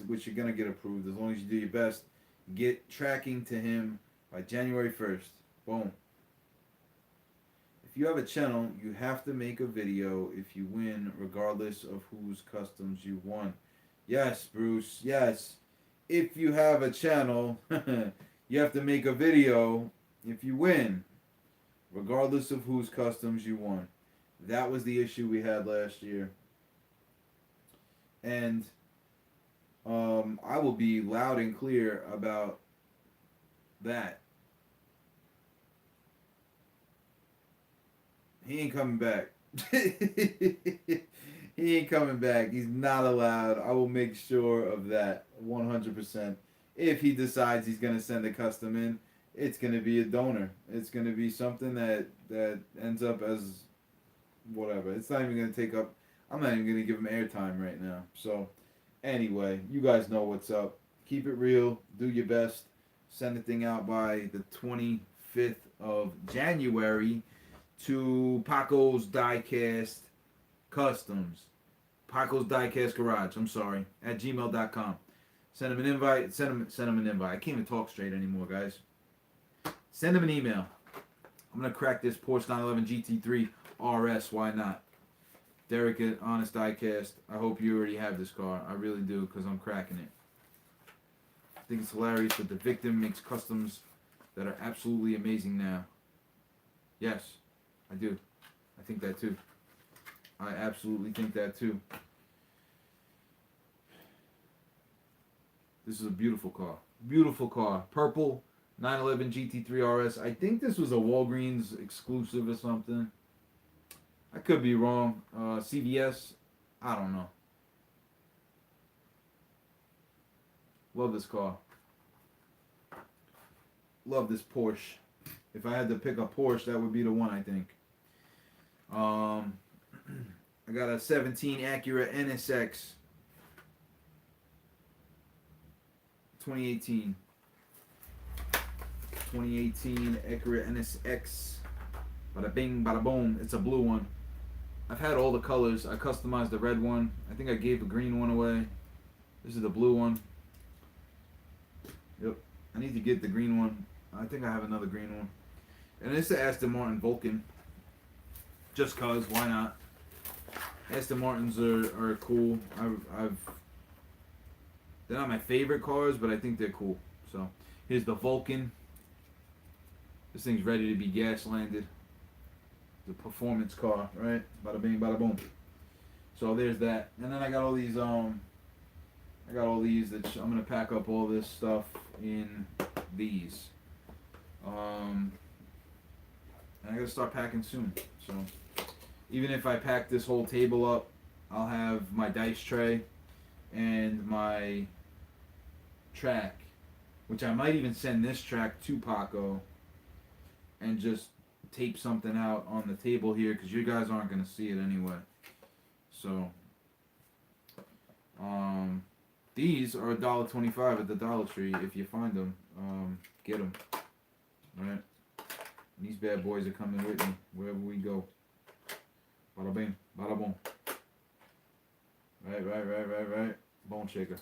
which you're going to get approved as long as you do your best, get tracking to him by January 1st. Boom. If you have a channel, you have to make a video if you win, regardless of whose customs you won. Yes, Bruce, yes. If you have a channel, you have to make a video if you win, regardless of whose customs you won. That was the issue we had last year. And I will be loud and clear about that. He ain't coming back. He ain't coming back. He's not allowed. I will make sure of that 100%. if he decides he's gonna send a custom in, it's gonna be a donor. It's gonna be something that ends up as whatever. It's not even gonna take up. I'm not even gonna give him airtime right now. So anyway, you guys know what's up. Keep it real. Do your best. Send the thing out by the 25th of January to Paco's Diecast Customs. Paco's Diecast Garage. I'm sorry. At gmail.com. Send him an invite. Send him an invite. I can't even talk straight anymore, guys. Send him an email. I'm gonna crack this Porsche 911 GT3 RS. Why not? Derek at Honest Diecast. I hope you already have this car. I really do, because I'm cracking it. I think it's hilarious that the victim makes customs that are absolutely amazing now. Yes, I do. I think that too. I absolutely think that too. This is a beautiful car. Beautiful car. Purple 911 GT3 RS. I think this was a Walgreens exclusive or something. I could be wrong. CVS. I don't know. Love this car. Love this Porsche. If I had to pick a Porsche, that would be the one, I think. I got a 17 Acura NSX 2018. 2018 Acura NSX. Bada bing, bada boom. It's a blue one. I've had all the colors. I customized the red one. I think I gave the green one away. This is the blue one. Yep. I need to get the green one. I think I have another green one. And it's the Aston Martin Vulcan. Just cause, why not? Aston Martins are cool. They're not my favorite cars, but I think they're cool. So here's the Vulcan. This thing's ready to be gas landed. The performance car, right? Bada bing, bada boom. So there's that. And then I got all these that I'm gonna pack up all this stuff in these. And I gotta start packing soon. So even if I pack this whole table up, I'll have my dice tray and my track, which I might even send this track to Paco and just tape something out on the table here, because you guys aren't going to see it anyway. So these are $1.25 at the Dollar Tree. If you find them, get them. All right, and these bad boys are coming with me wherever we go. Bada bing, bada boom. Right. Bone shaker.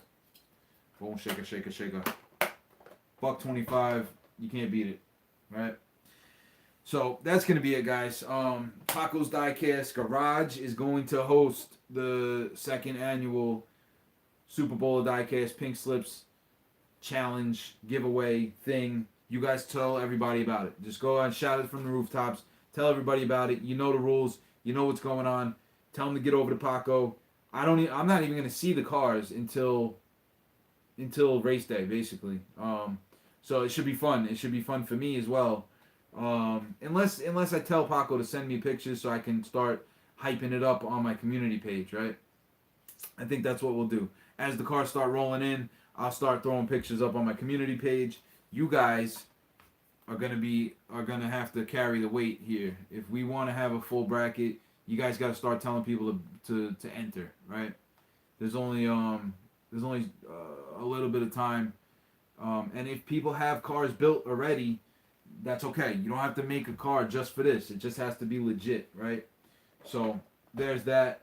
Bone shaker, shaker, shaker. $1.25. You can't beat it. Right? So that's gonna be it, guys. Paco's Diecast Garage is going to host the second annual Superbowl of Diecast Pink Slips challenge giveaway thing. You guys tell everybody about it. Just go out and shout it from the rooftops. Tell everybody about it. You know the rules. You know what's going on. Tell them to get over to Paco. I'm not even gonna see the cars until race day, basically. So it should be fun. It should be fun for me as well. Unless I tell Paco to send me pictures so I can start hyping it up on my community page, right? I think that's what we'll do. As the cars start rolling in, I'll start throwing pictures up on my community page. You guys are gonna have to carry the weight here. If we want to have a full bracket, you guys got to start telling people to enter, right? There's only a little bit of time, and if people have cars built already, that's okay. You don't have to make a car just for this. It just has to be legit, right? So there's that.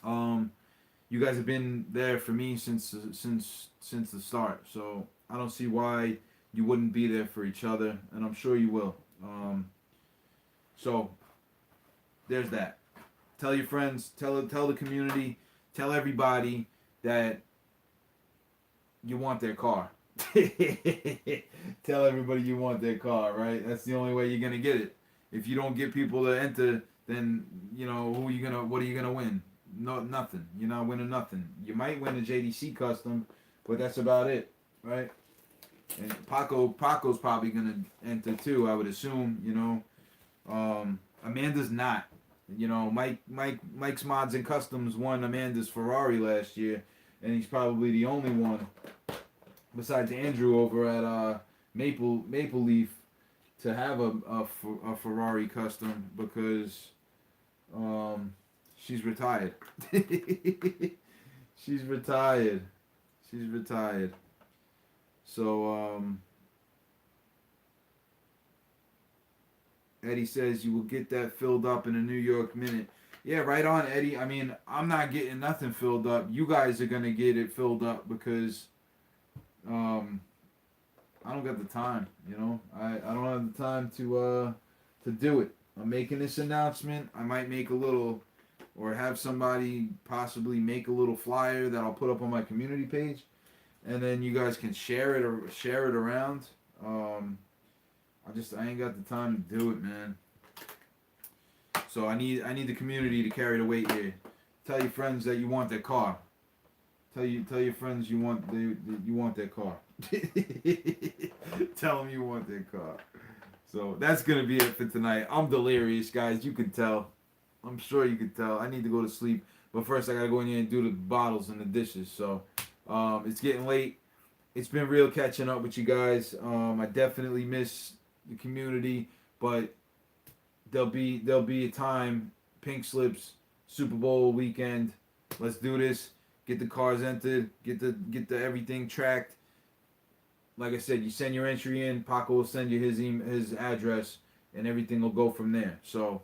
You guys have been there for me since the start, so I don't see why you wouldn't be there for each other, and I'm sure you will. So there's that. Tell your friends, tell the community, tell everybody that you want their car. Tell everybody you want their car, right? That's the only way you're gonna get it. If you don't get people to enter, then what are you gonna win? No, nothing. You're not winning nothing. You might win a JDC custom, but that's about it, right? And Paco's probably gonna enter too, I would assume. Amanda's not. Mike's Mods and Customs won Amanda's Ferrari last year, and he's probably the only one besides Andrew over at Maple Leaf, to have a Ferrari custom because she's retired. She's retired. She's retired. So Eddie says you will get that filled up in a New York minute. Yeah, right on, Eddie. I mean, I'm not getting nothing filled up. You guys are gonna get it filled up because um, I don't got the time. You know, I don't have the time to do it. I'm making this announcement. I might make a little, or have somebody possibly make a little flyer that I'll put up on my community page, and then you guys can share it or share it around. I ain't got the time to do it, man. So I need the community to carry the weight here. Tell your friends that you want their car. Tell your friends you want their car. Tell them you want their car. So that's gonna be it for tonight. I'm delirious, guys. You can tell. I'm sure you can tell. I need to go to sleep, but first I gotta go in here and do the bottles and the dishes. So it's getting late. It's been real catching up with you guys. I definitely miss the community, but there'll be a time. Pink slips, Super Bowl weekend. Let's do this. Get the cars entered. Get the everything tracked. Like I said, you send your entry in. Paco will send you his address, and everything will go from there. So,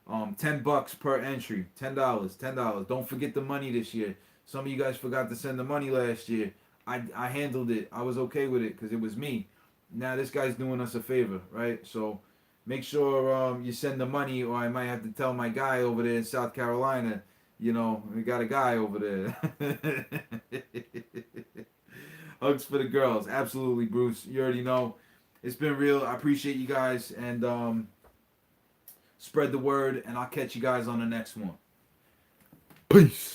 $10 per entry. $10. Don't forget the money this year. Some of you guys forgot to send the money last year. I handled it. I was okay with it because it was me. Now this guy's doing us a favor, right? So make sure you send the money, or I might have to tell my guy over there in South Carolina. You know, we got a guy over there. Hugs for the girls. Absolutely, Bruce. You already know. It's been real. I appreciate you guys, and spread the word, and I'll catch you guys on the next one. Peace.